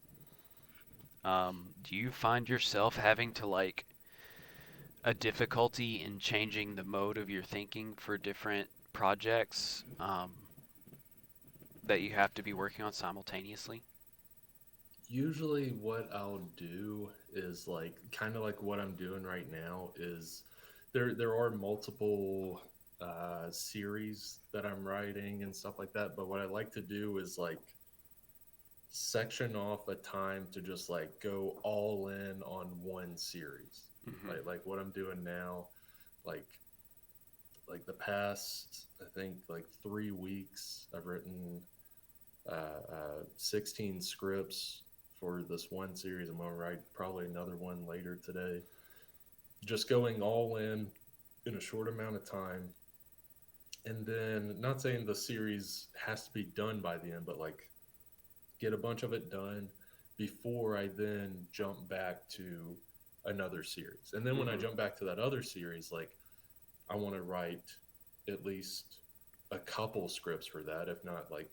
Do you find yourself having to like a difficulty in changing the mode of your thinking for different projects that you have to be working on simultaneously? Usually, what I'll do is like kind of like what I'm doing right now is there are multiple series that I'm writing and stuff like that. But what I like to do is like section off a time to just like go all in on one series. Hmm. Like what I'm doing now, like the past I think like 3 weeks I've written 16 scripts for this one series. I'm gonna write probably another one later today. Just going all in a short amount of time, and then not saying the series has to be done by the end, but like get a bunch of it done before I then jump back to another series. And then when I Hmm. jump back to that other series, like I want to write at least a couple scripts for that, if not like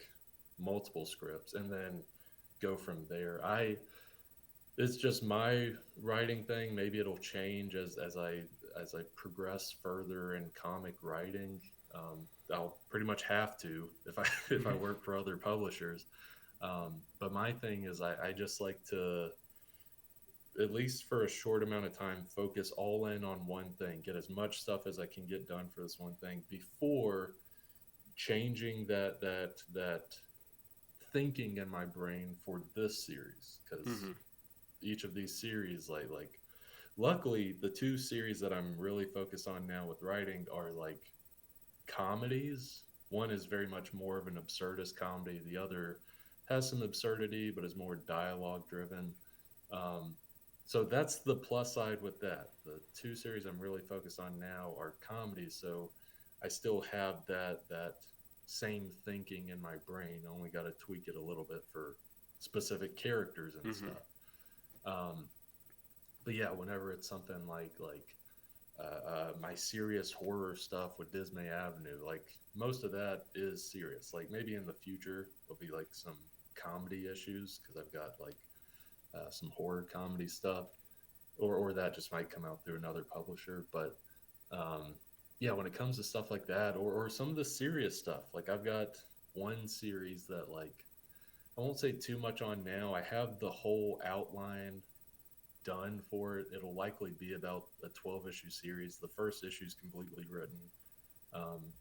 multiple scripts, and then go from there. It's just my writing thing. Maybe it'll change as I progress further in comic writing. I'll pretty much have to if I if I work for other publishers. But my thing is, I just like to, at least for a short amount of time, focus all in on one thing, get as much stuff as I can get done for this one thing before changing that thinking in my brain for this series. Because Hmm. each of these series, like luckily the two series that I'm really focused on now with writing are like comedies. One is very much more of an absurdist comedy. The other has some absurdity, but is more dialogue driven. Um, so that's the plus side with that. The two series I'm really focused on now are comedies. So I still have that same thinking in my brain. I only got to tweak it a little bit for specific characters and Hmm. stuff. Um, but yeah, whenever it's something my serious horror stuff with Dismay Avenue, like most of that is serious. Like maybe in the future there'll be like some comedy issues because I've got like some horror comedy stuff, or that just might come out through another publisher. But um, yeah, when it comes to stuff like that, or some of the serious stuff, like I've got one series that like I won't say too much on now. I have the whole outline done for it. It'll likely be about a 12 issue series. The first issue is completely written,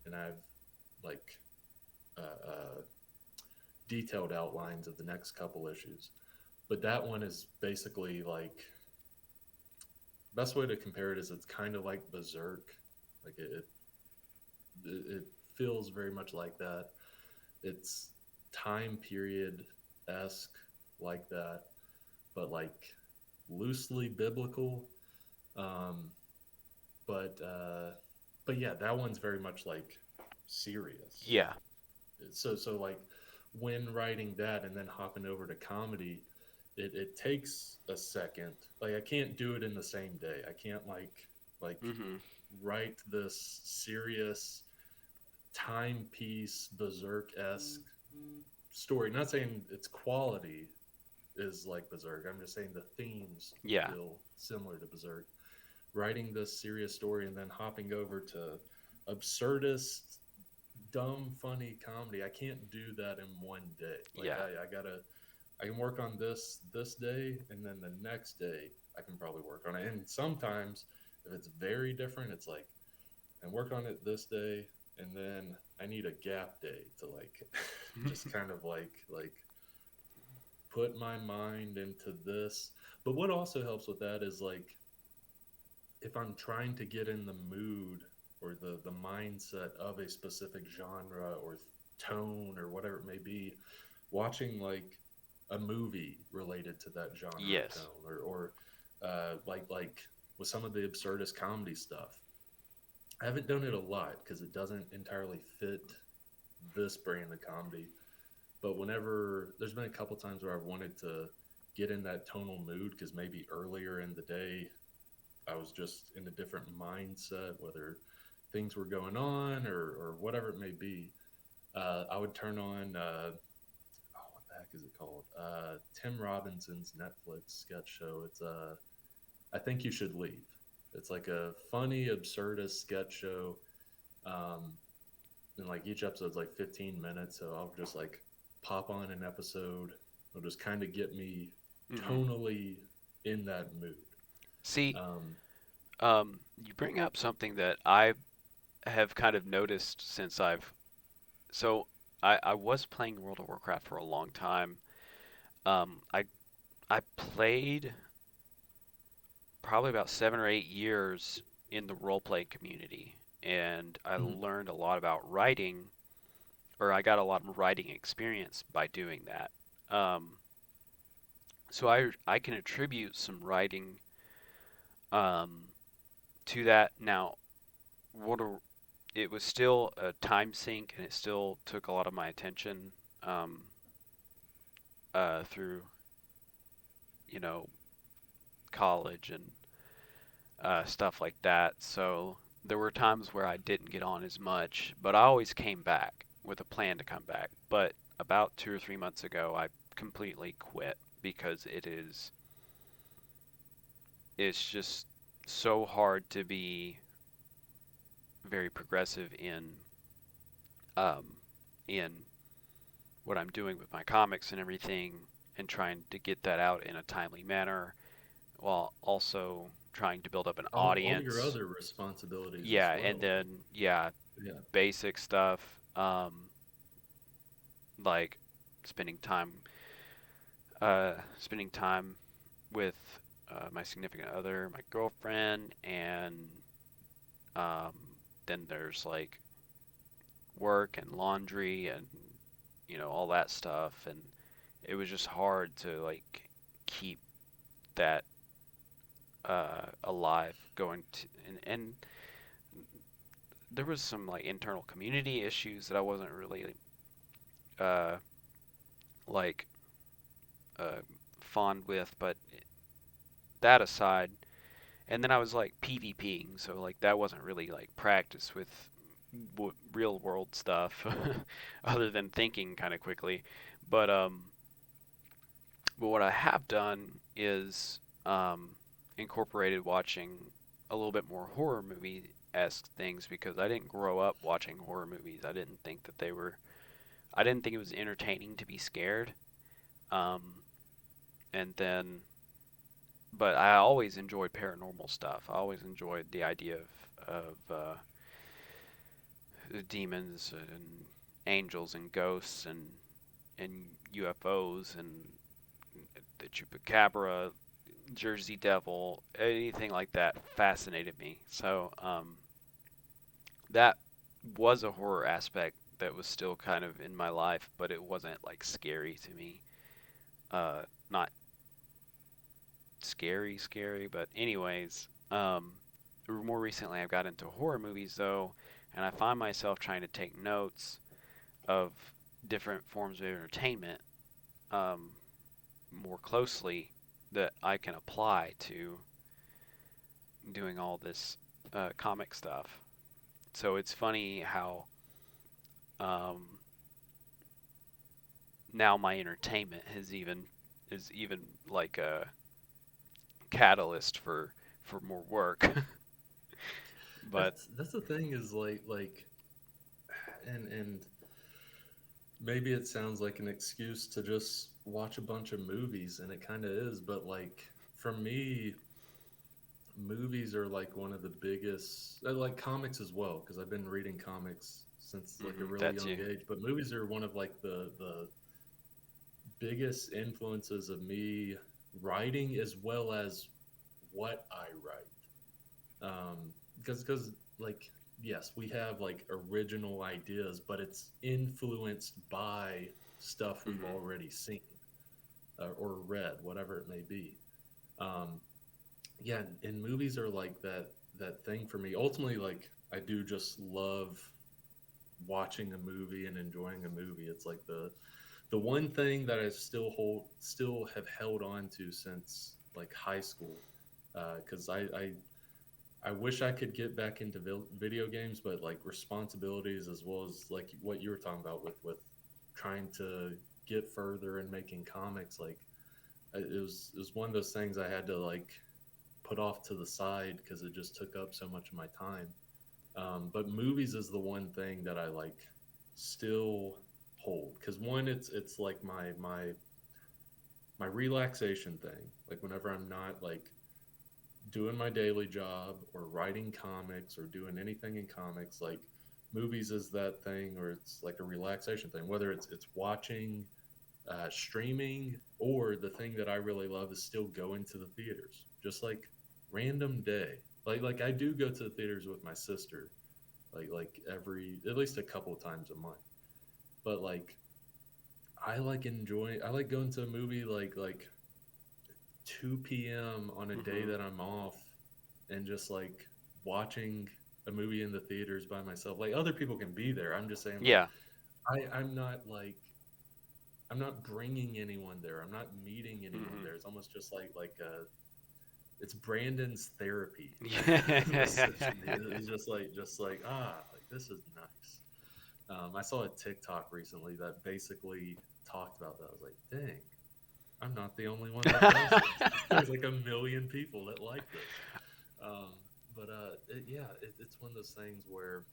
and I've like detailed outlines of the next couple issues. But that one is basically like, best way to compare it is it's kind of like Berserk. Like it feels very much like that. It's time period esque like that, but like loosely biblical. Um, but but yeah, that one's very much like serious. Yeah. So like when writing that and then hopping over to comedy, it takes a second. Like I can't do it in the same day. I can't like Hmm. write this serious timepiece berserk esque story. Not saying its quality is like Berserk. I'm just saying the themes Yeah. feel similar to Berserk. Writing this serious story and then hopping over to absurdist, dumb, funny comedy. I can't do that in one day. Like Yeah. I gotta, I can work on this day, and then the next day I can probably work on it. And sometimes if it's very different, it's like I work on it this day, and then I need a gap day to like just kind of like put my mind into this. But what also helps with that is like if I'm trying to get in the mood or the mindset of a specific genre or tone or whatever it may be, watching like a movie related to that genre or Yes. tone, or like with some of the absurdist comedy stuff. I haven't done it a lot because it doesn't entirely fit this brand of comedy. But whenever there's been a couple times where I've wanted to get in that tonal mood because maybe earlier in the day I was just in a different mindset, whether things were going on or whatever it may be. I would turn on oh, what the heck is it called? Tim Robinson's Netflix sketch show. It's I Think You Should Leave. It's like a funny, absurdist sketch show. Um, and like each episode's like 15 minutes, so I'll just like pop on an episode. It'll just kind of get me Hmm. tonally in that mood. See, Um, you bring up something that I have kind of noticed since so I was playing World of Warcraft for a long time. I played probably about 7 or 8 years in the role play community, and I mhm. learned a lot about writing, or I got a lot of writing experience by doing that. Um, so I can attribute some writing um, to that. Now, what a, it was still a time sink, and it still took a lot of my attention um, through you know college and stuff like that. So there were times where I didn't get on as much, but I always came back with a plan to come back. But about 2 or 3 months ago, I completely quit because it's just so hard to be very progressive um, in what I'm doing with my comics and everything, and trying to get that out in a timely manner while also trying to build up an All your audience. other responsibilities as Yeah, and well. then yeah, Yeah. basic stuff like spending time spending time with my significant other, my girlfriend, and um, then there's like work and laundry and all that stuff, and it was just hard to like keep that alive going to and there was some like internal community issues that I wasn't really uh, like uh, fond with, but that aside, and then I was like PvPing, so like that wasn't really like practice with real world stuff, other than thinking kind of quickly. But but what I have done is incorporated watching a little bit more horror movie esque things because I didn't grow up watching horror movies. I didn't think that they were. I didn't think it was entertaining to be scared. Um, and then but I always enjoyed paranormal stuff. I always enjoyed the idea of demons and angels and ghosts and UFOs and the chupacabra, Jersey Devil, anything like that fascinated me. So that was a horror aspect that was still kind of in my life, but it wasn't like scary to me. Not scary, but anyways, more recently I've got into horror movies though, and I find myself trying to take notes of different forms of entertainment um, more closely that I can apply to doing all this comic stuff. So it's funny how um, now my entertainment is even like a catalyst for more work. But That's the thing is and maybe it sounds like an excuse to just watch a bunch of movies, and it kind of is, but like for me, movies are like one of the biggest, like comics as well, because I've been reading comics since like a really that young too. age. But movies are one of like the biggest influences of me writing as well as what I write. Because like yes, we have like original ideas, but it's influenced by stuff we've Hmm. already seen or read, whatever it may be. Um, yeah, and movies are like that thing for me. Ultimately, like I do just love watching a movie and enjoying a movie. It's like The one thing that I still have held on to since like high school, because I wish I could get back into video games, but like responsibilities as well as like what you were talking about with trying to get further and making comics, like it was one of those things I had to like put off to the side because it just took up so much of my time. But movies is the one thing that I like still hold because one, it's like my relaxation thing. Like whenever I'm not like doing my daily job or writing comics or doing anything in comics, like movies is that thing, or it's like a relaxation thing. Whether it's watching, streaming, or the thing that I really love is still going to the theaters. Just like random day, like I do go to the theaters with my sister, like every at least a couple of times a month. But like I like going to a movie like 2 p.m. on a day Hmm. that I'm off and just like watching a movie in the theaters by myself. Like other people can be there. I'm just saying like Yeah. I'm not like I'm not bringing anyone there. I'm not meeting anyone Hmm. there. It's almost just like it's Brandon's therapy Yeah. essentially. It's just like like this is nice. I saw a TikTok recently that basically talked about that. I was like, dang, I'm not the only one that does this. There's like a million people that like this. Um, but it's one of those things where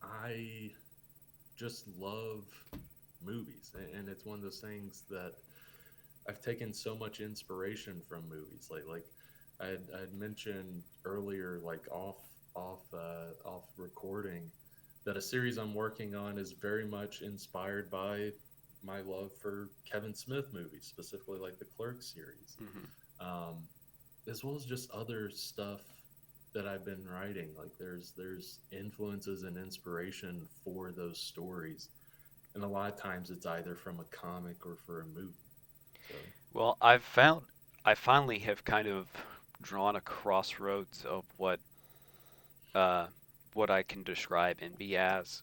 I just love movies, and it's one of those things that I've taken so much inspiration from movies. Like I had mentioned earlier, like off recording, that a series I'm working on is very much inspired by my love for Kevin Smith movies, specifically like the Clerks series. Hmm. Um, as well as just other stuff that I've been writing. Like there's influences and inspiration for those stories, and a lot of times it's either from a comic or for a movie. So Well, I finally have kind of drawn a crossroads of uh, what I can describe NB as,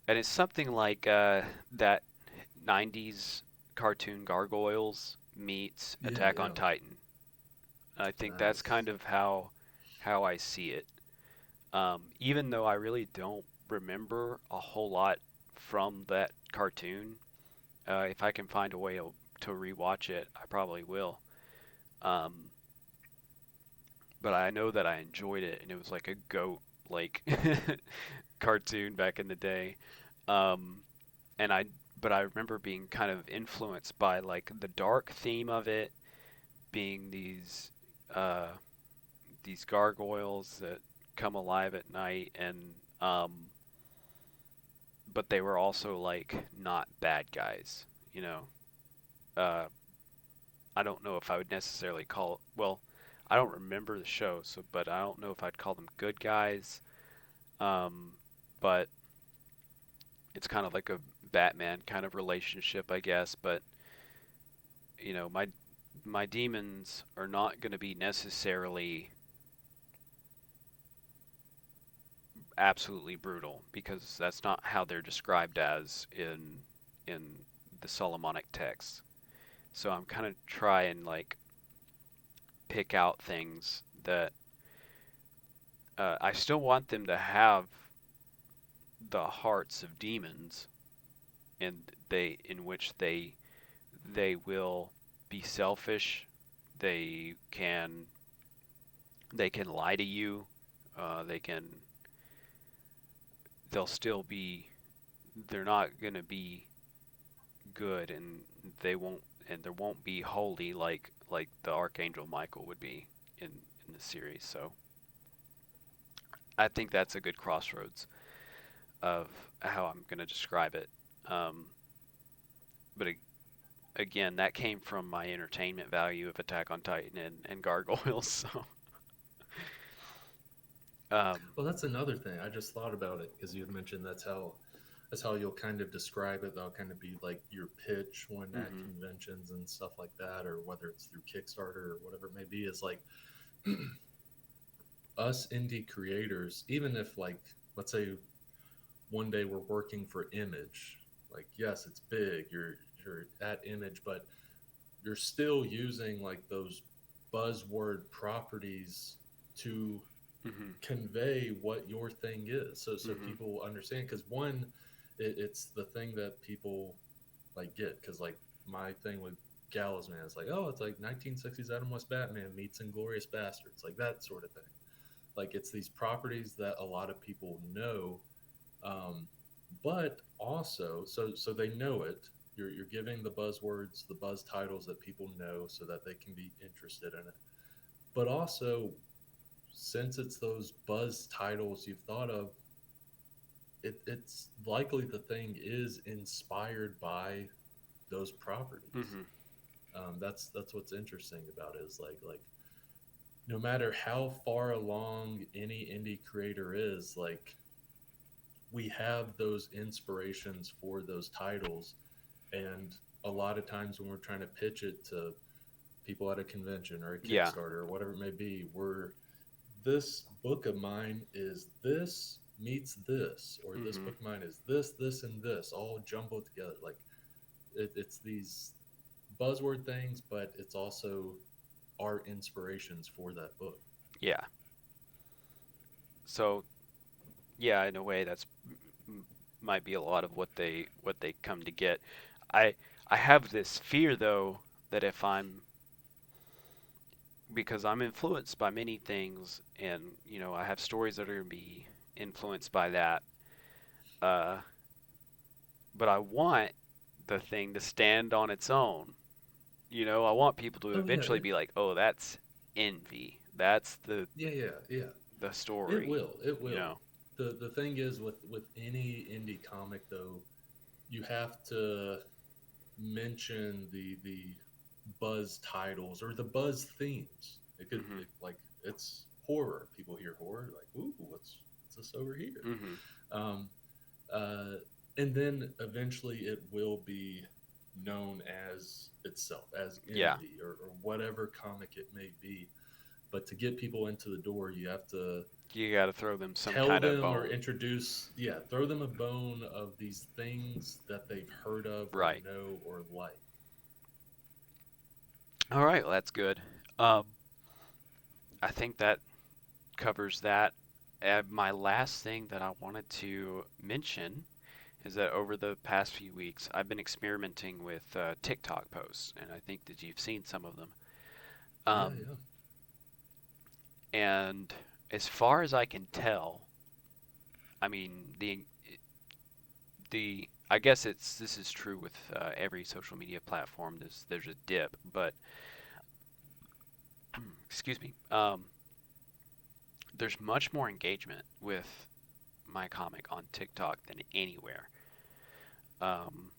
and it's something like that '90s cartoon Gargoyles meets yeah, Attack on yeah, Titan. I think that's nice. kind of how I see it. Even though I really don't remember a whole lot from that cartoon, if I can find a way to rewatch it, I probably will. Um, but I know that I enjoyed it, and it was like a goat like cartoon back in the day. Um, and I but I remember being kind of influenced by like the dark theme of it being uh, these gargoyles that come alive at night, and but they were also like not bad guys, you know. Uh, I don't know if I would necessarily call well, I don't remember the show, so but I don't know if I'd call them good guys. Um, but it's kind of like a Batman kind of relationship, I guess. But my demons are not going to be necessarily absolutely brutal because that's not how they're described as in the Solomonic text. So I'm kind of trying like pick out things that I still want them to have the hearts of demons, and in which they will be selfish. They can they can lie to you. They can they'll still be they're not gonna be good, and they won't and there won't be holy like the Archangel Michael would be in the series. So I think that's a good crossroads of how I'm gonna describe it. Um, but again, that came from my entertainment value of Attack on Titan and Gargoyles. So um, Well, that's another thing. I just thought about it because you had mentioned that's how you'll kind of describe it. That'll kind of be like your pitch when at mhm, conventions and stuff like that, or whether it's through Kickstarter or whatever it may be. Is like us indie creators, even if like let's say one day we're working for Image, Like, yes, it's big. You're at image, but you're still using like those buzzword properties to Mhm. convey what your thing is, so Mhm. people understand. Because one, it's the thing that people like get. Because like my thing with Gallows Man is like, oh, it's like 1960s Adam West Batman meets Inglorious Bastards, like that sort of thing. Like it's these properties that a lot of people know, um, but also so they know it. You're giving the buzzwords, the buzz titles that people know, so that they can be interested in it. But also, since it's those buzz titles you've thought of, it's likely the thing is inspired by those properties. Mhm. That's what's interesting about it, is like no matter how far along any indie creator is, like we have those inspirations for those titles. And a lot of times when we're trying to pitch it to people at a convention or a Yeah. Kickstarter or whatever it may be, we're this book of mine is this meets this, or this Mhm. book of mine is this and this all jumbled together. Like it's these buzzword things, but it's also our inspirations for that book. Yeah. So yeah, in a way, that's might be a lot of what they come to get. I I have this fear though that if I'm because I'm influenced by many things, and I have stories that are going to be influenced by that. Uh, but I want the thing to stand on its own. I want people to Oh yeah, eventually be like, "Oh, that's envy. That's yeah. the It story." will. It You will. know? The thing is with any indie comic though, you have to mention the buzz titles or the buzz themes. Mhm. Like it's horror. People hear horror like, ooh, what's this over here? Mhm. Um, uh, and then eventually it will be known as itself, as Yeah. indie or whatever comic it may be. But to get people into the door, you have to You got to throw them some tell kind of them or bone. introduce, yeah, throw them a bone of these things that they've heard of or Right. know or like. All right. Well, that's good. Um, I think that covers that. My last thing that I wanted to mention is that over the past few weeks, I've been experimenting with TikTok posts, and I think that you've seen some of them. Yeah, Um, yeah. and as far as I can tell, I mean the I guess this is true with every social media platform. There's a dip, but excuse me. There's much more engagement with my comic on TikTok than anywhere. Um,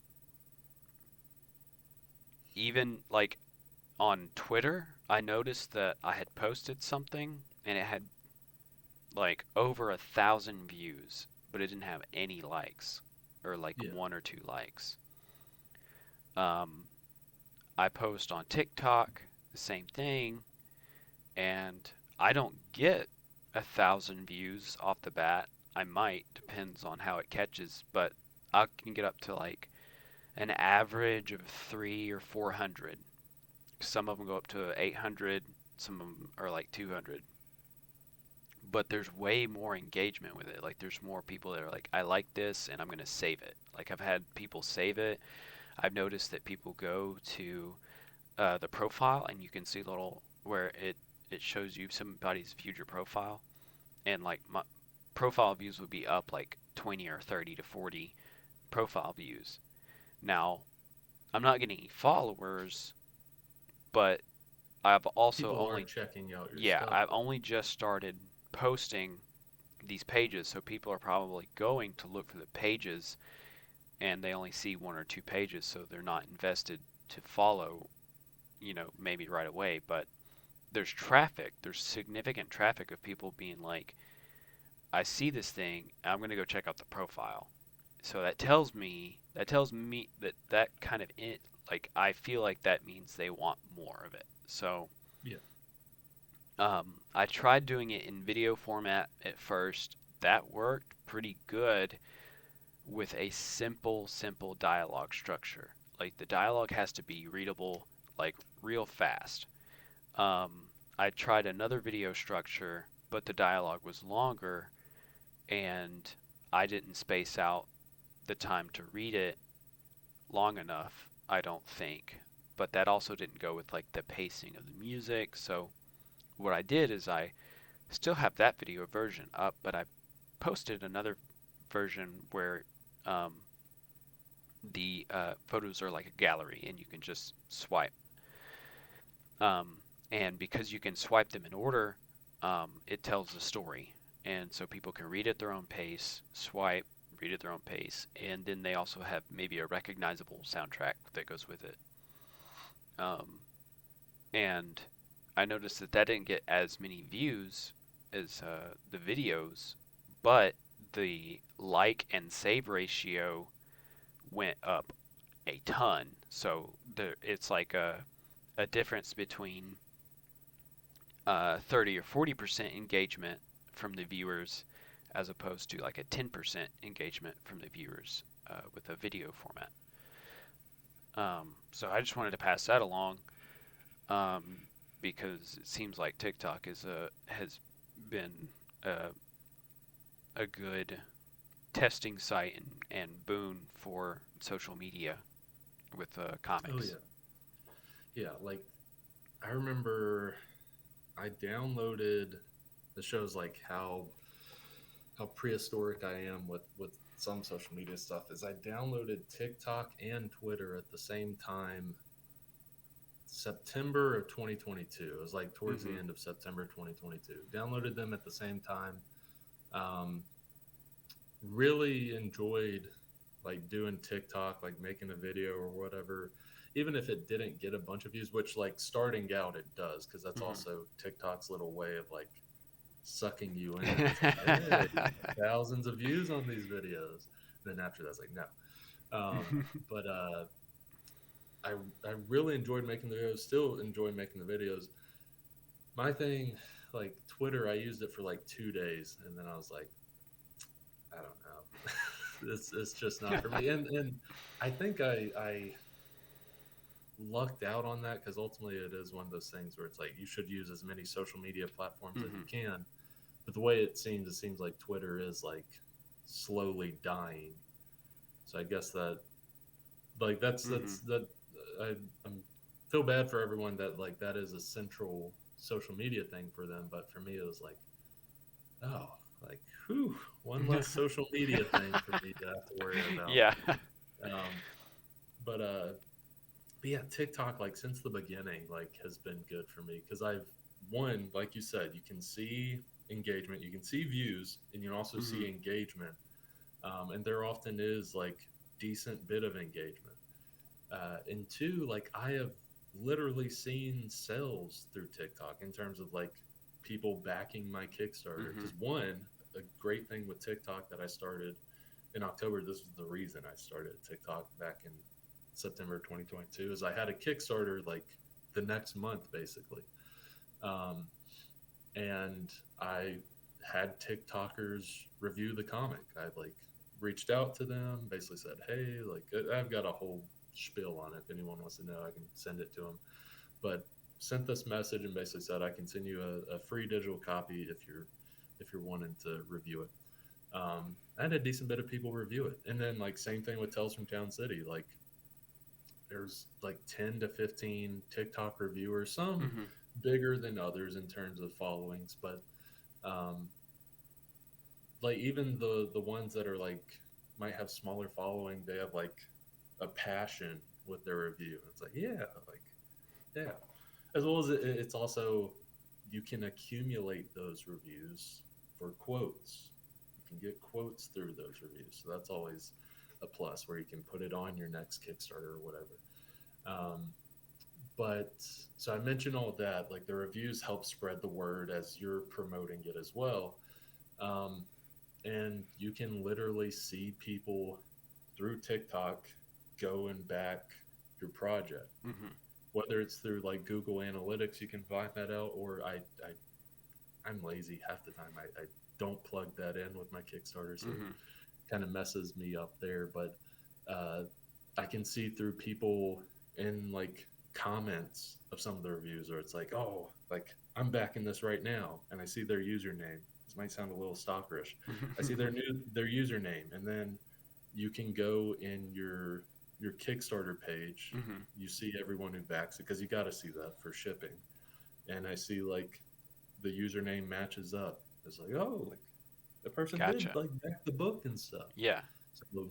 Even like on Twitter, I noticed that I had posted something and it had like over 1,000 views, but it didn't have any likes or like Yeah. one or two likes. Um, I post on TikTok the same thing, and I don't get 1,000 views off the bat. I might, depends on how it catches, but I can get up to like an average of 300 or 400. Some of them go up to 800, some of them are like 200. But there's way more engagement with it. Like there's more people that are like, I like this and I'm gonna save it. Like I've had people save it. I've noticed that people go to the profile and you can see little where it shows you somebody's viewed your profile, and like my profile views would be up like 20 or 30 to 40 profile views. Now I'm not getting any followers, but I've also People are only checking out your yeah, stuff I've though. only just started posting these pages, so people are probably going to look for the pages and they only see one or two pages, so they're not invested to follow, maybe right away. But there's traffic, there's significant traffic of people being like, I see this thing, I'm going to go check out the profile. So that tells me that kind of like I feel like that means they want more of it. So Yeah. I tried doing it in video format at first. That worked pretty good. with a simple dialogue structure. Like the dialogue has to be readable, like real fast. I tried another video structure, but the dialogue was longer, and I didn't space out the time to read it long enough, I don't think. But that also didn't go with like the pacing of the music. So what I did is I still have that video version up, but I posted another version where um, the photos are like a gallery and you can just swipe. Um, and because you can swipe them in order, it tells the story. And so people can read at their own pace, swipe, read at their own pace, and then they also have maybe a recognizable soundtrack that goes with it. Um, and I noticed that that didn't get as many views as the videos, but the like and save ratio went up a ton. So it's like a difference between 30 or 40% engagement from the viewers as opposed to like a 10% engagement from the viewers with a video format. So I just wanted to pass that along um, because it seems like TikTok has been a, a good testing site and boon for social media with Oh comics. yeah, yeah. Like I remember, I downloaded the shows like how prehistoric I am with some social media stuff. Is I downloaded TikTok and Twitter at the same time, September of 2022. It was like towards the Mm-hmm. end of September 2022. Downloaded them at the same time. Um, really enjoyed like doing TikTok, like making a video or whatever, even if it didn't get a bunch of views, which like starting out it does, because that's also TikTok's little way of like sucking you in. It's like, hey, thousands of views on these videos. And then after that's like, no. But I I really enjoyed making the videos. Still enjoy making the videos. My thing, like Twitter, I used it for like 2 days, and then I was like, I don't know. It's just not for me. And I think I lucked out on that because ultimately it is one of those things where it's like you should use as many social media platforms as you Mm-hmm. can. But the way it seems like Twitter is like slowly dying. So I guess that like Mm-hmm. that's that I I'm feel bad for everyone that like that is a central social media thing for them. But for me, it was like, oh, like whew, one less social media thing for me to have to worry about. Yeah. Um, but but yeah, TikTok like since the beginning like has been good for me because I've one like you said, you can see engagement, you can see views, and you can also Mm-hmm. see engagement, and there often is like decent bit of engagement. And two, like I have literally seen sales through TikTok in terms of like people backing my Kickstarter. Mm-hmm. Because one, a great thing with TikTok that I started in October, this was the reason I started TikTok back in September 2022, is I had a Kickstarter like the next month basically. Um, and I had TikTokers review the comic. I like reached out to them, basically said, "Hey, like I've got a whole spiel on it. If anyone wants to know, I can send it to them." But sent this message and basically said, "I can send you a free digital copy if you're wanting to review it." I had a decent bit of people review it, and then like same thing with Tales from Town City. Like there's like 10 to 15 TikTok reviewers, some Mm-hmm. bigger than others in terms of followings, but um, like even the ones that are like might have smaller following, they have like a passion with their review. It's like yeah, as well as it's also you can accumulate those reviews for quotes. You can get quotes through those reviews, so that's always a plus where you can put it on your next Kickstarter or whatever. Um, but so I mentioned all of that. Like the reviews help spread the word as you're promoting it as well. Um, and you can literally see people through TikTok go and back your project. Mm-hmm. Whether it's through like Google Analytics, you can find that out, or I'm lazy half the time. I don't plug that in with my Kickstarter, so Mm-hmm. kind of messes me up there. But uh, I can see through people in like comments of some of the reviews where it's like, oh, like I'm backing this right now, and I see their username. This might sound a little stalkerish. I see their username, and then you can go in your Kickstarter page. Hmm. You see everyone who backs it because you got to see that for shipping. And I see like the username matches up. It's like, oh, like the person did Gotcha. like back the book and stuff. Yeah. So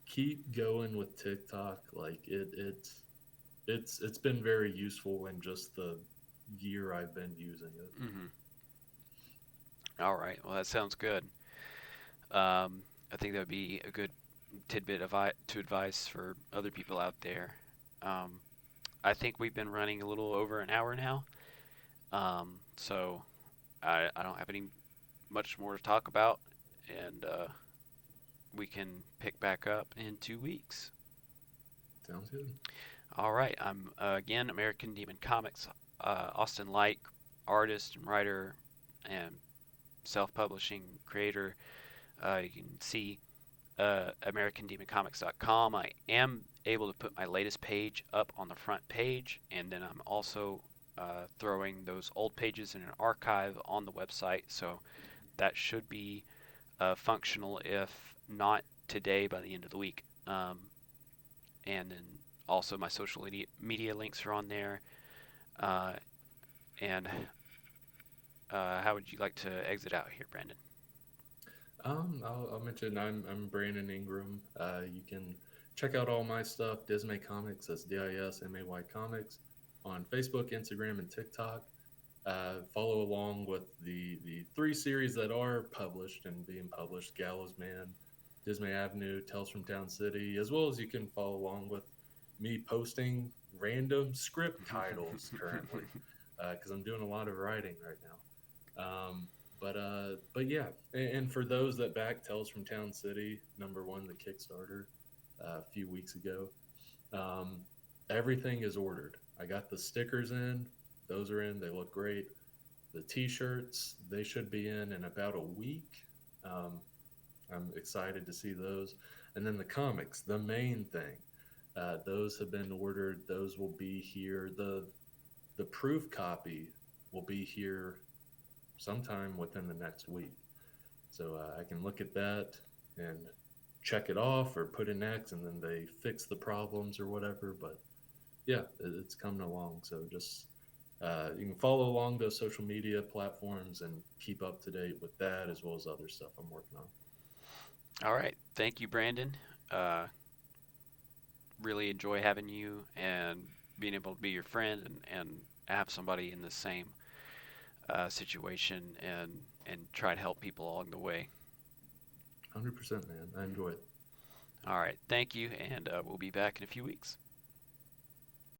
keep going with TikTok. Like it's been very useful in just the year I've been using it. Hmm. All right. Well, that sounds good. I think that would be a good tidbit of to advice for other people out there. Um, I think we've been running a little over an hour now, so I don't have any much more to talk about, and we can pick back up in 2 weeks. Sounds good. All right, I'm again American Demon Comics, Austin Light, artist and writer, and self-publishing creator. You can see AmericanDemonComics.com. I am able to put my latest page up on the front page, and then I'm also throwing those old pages in an archive on the website, so that should be functional if not today by the end of the week. And then also my social media links are on there. Uh, and how would you like to exit out here, Brandon? I'll mention I'm Brandon Ingram. You can check out all my stuff, Dismay Comics. That's Dismay Comics on Facebook, Instagram, and TikTok. Follow along with the three series that are published and being published: Gallows Man, Dismay Avenue, Tales from Town City, as well as you can follow along with me posting random script titles currently because I'm doing a lot of writing right now. But yeah, and for those that back Tales from Town City, number one, the Kickstarter a few weeks ago, um, everything is ordered. I got the stickers in; those are in. They look great. The T-shirts they should be in about a week. Um, I'm excited to see those, and then the comics, the main thing. Those have been ordered. Those will be here. The proof copy will be here sometime within the next week. So I can look at that and check it off or put an X and then they fix the problems or whatever. But yeah, it's coming along. So just you can follow along those social media platforms and keep up to date with that as well as other stuff I'm working on. All right, thank you, Brandon. Uh, really enjoy having you and being able to be your friend and have somebody in the same situation and try to help people along the way. 100%, man. I enjoy it. All right, thank you, and we'll be back in a few weeks.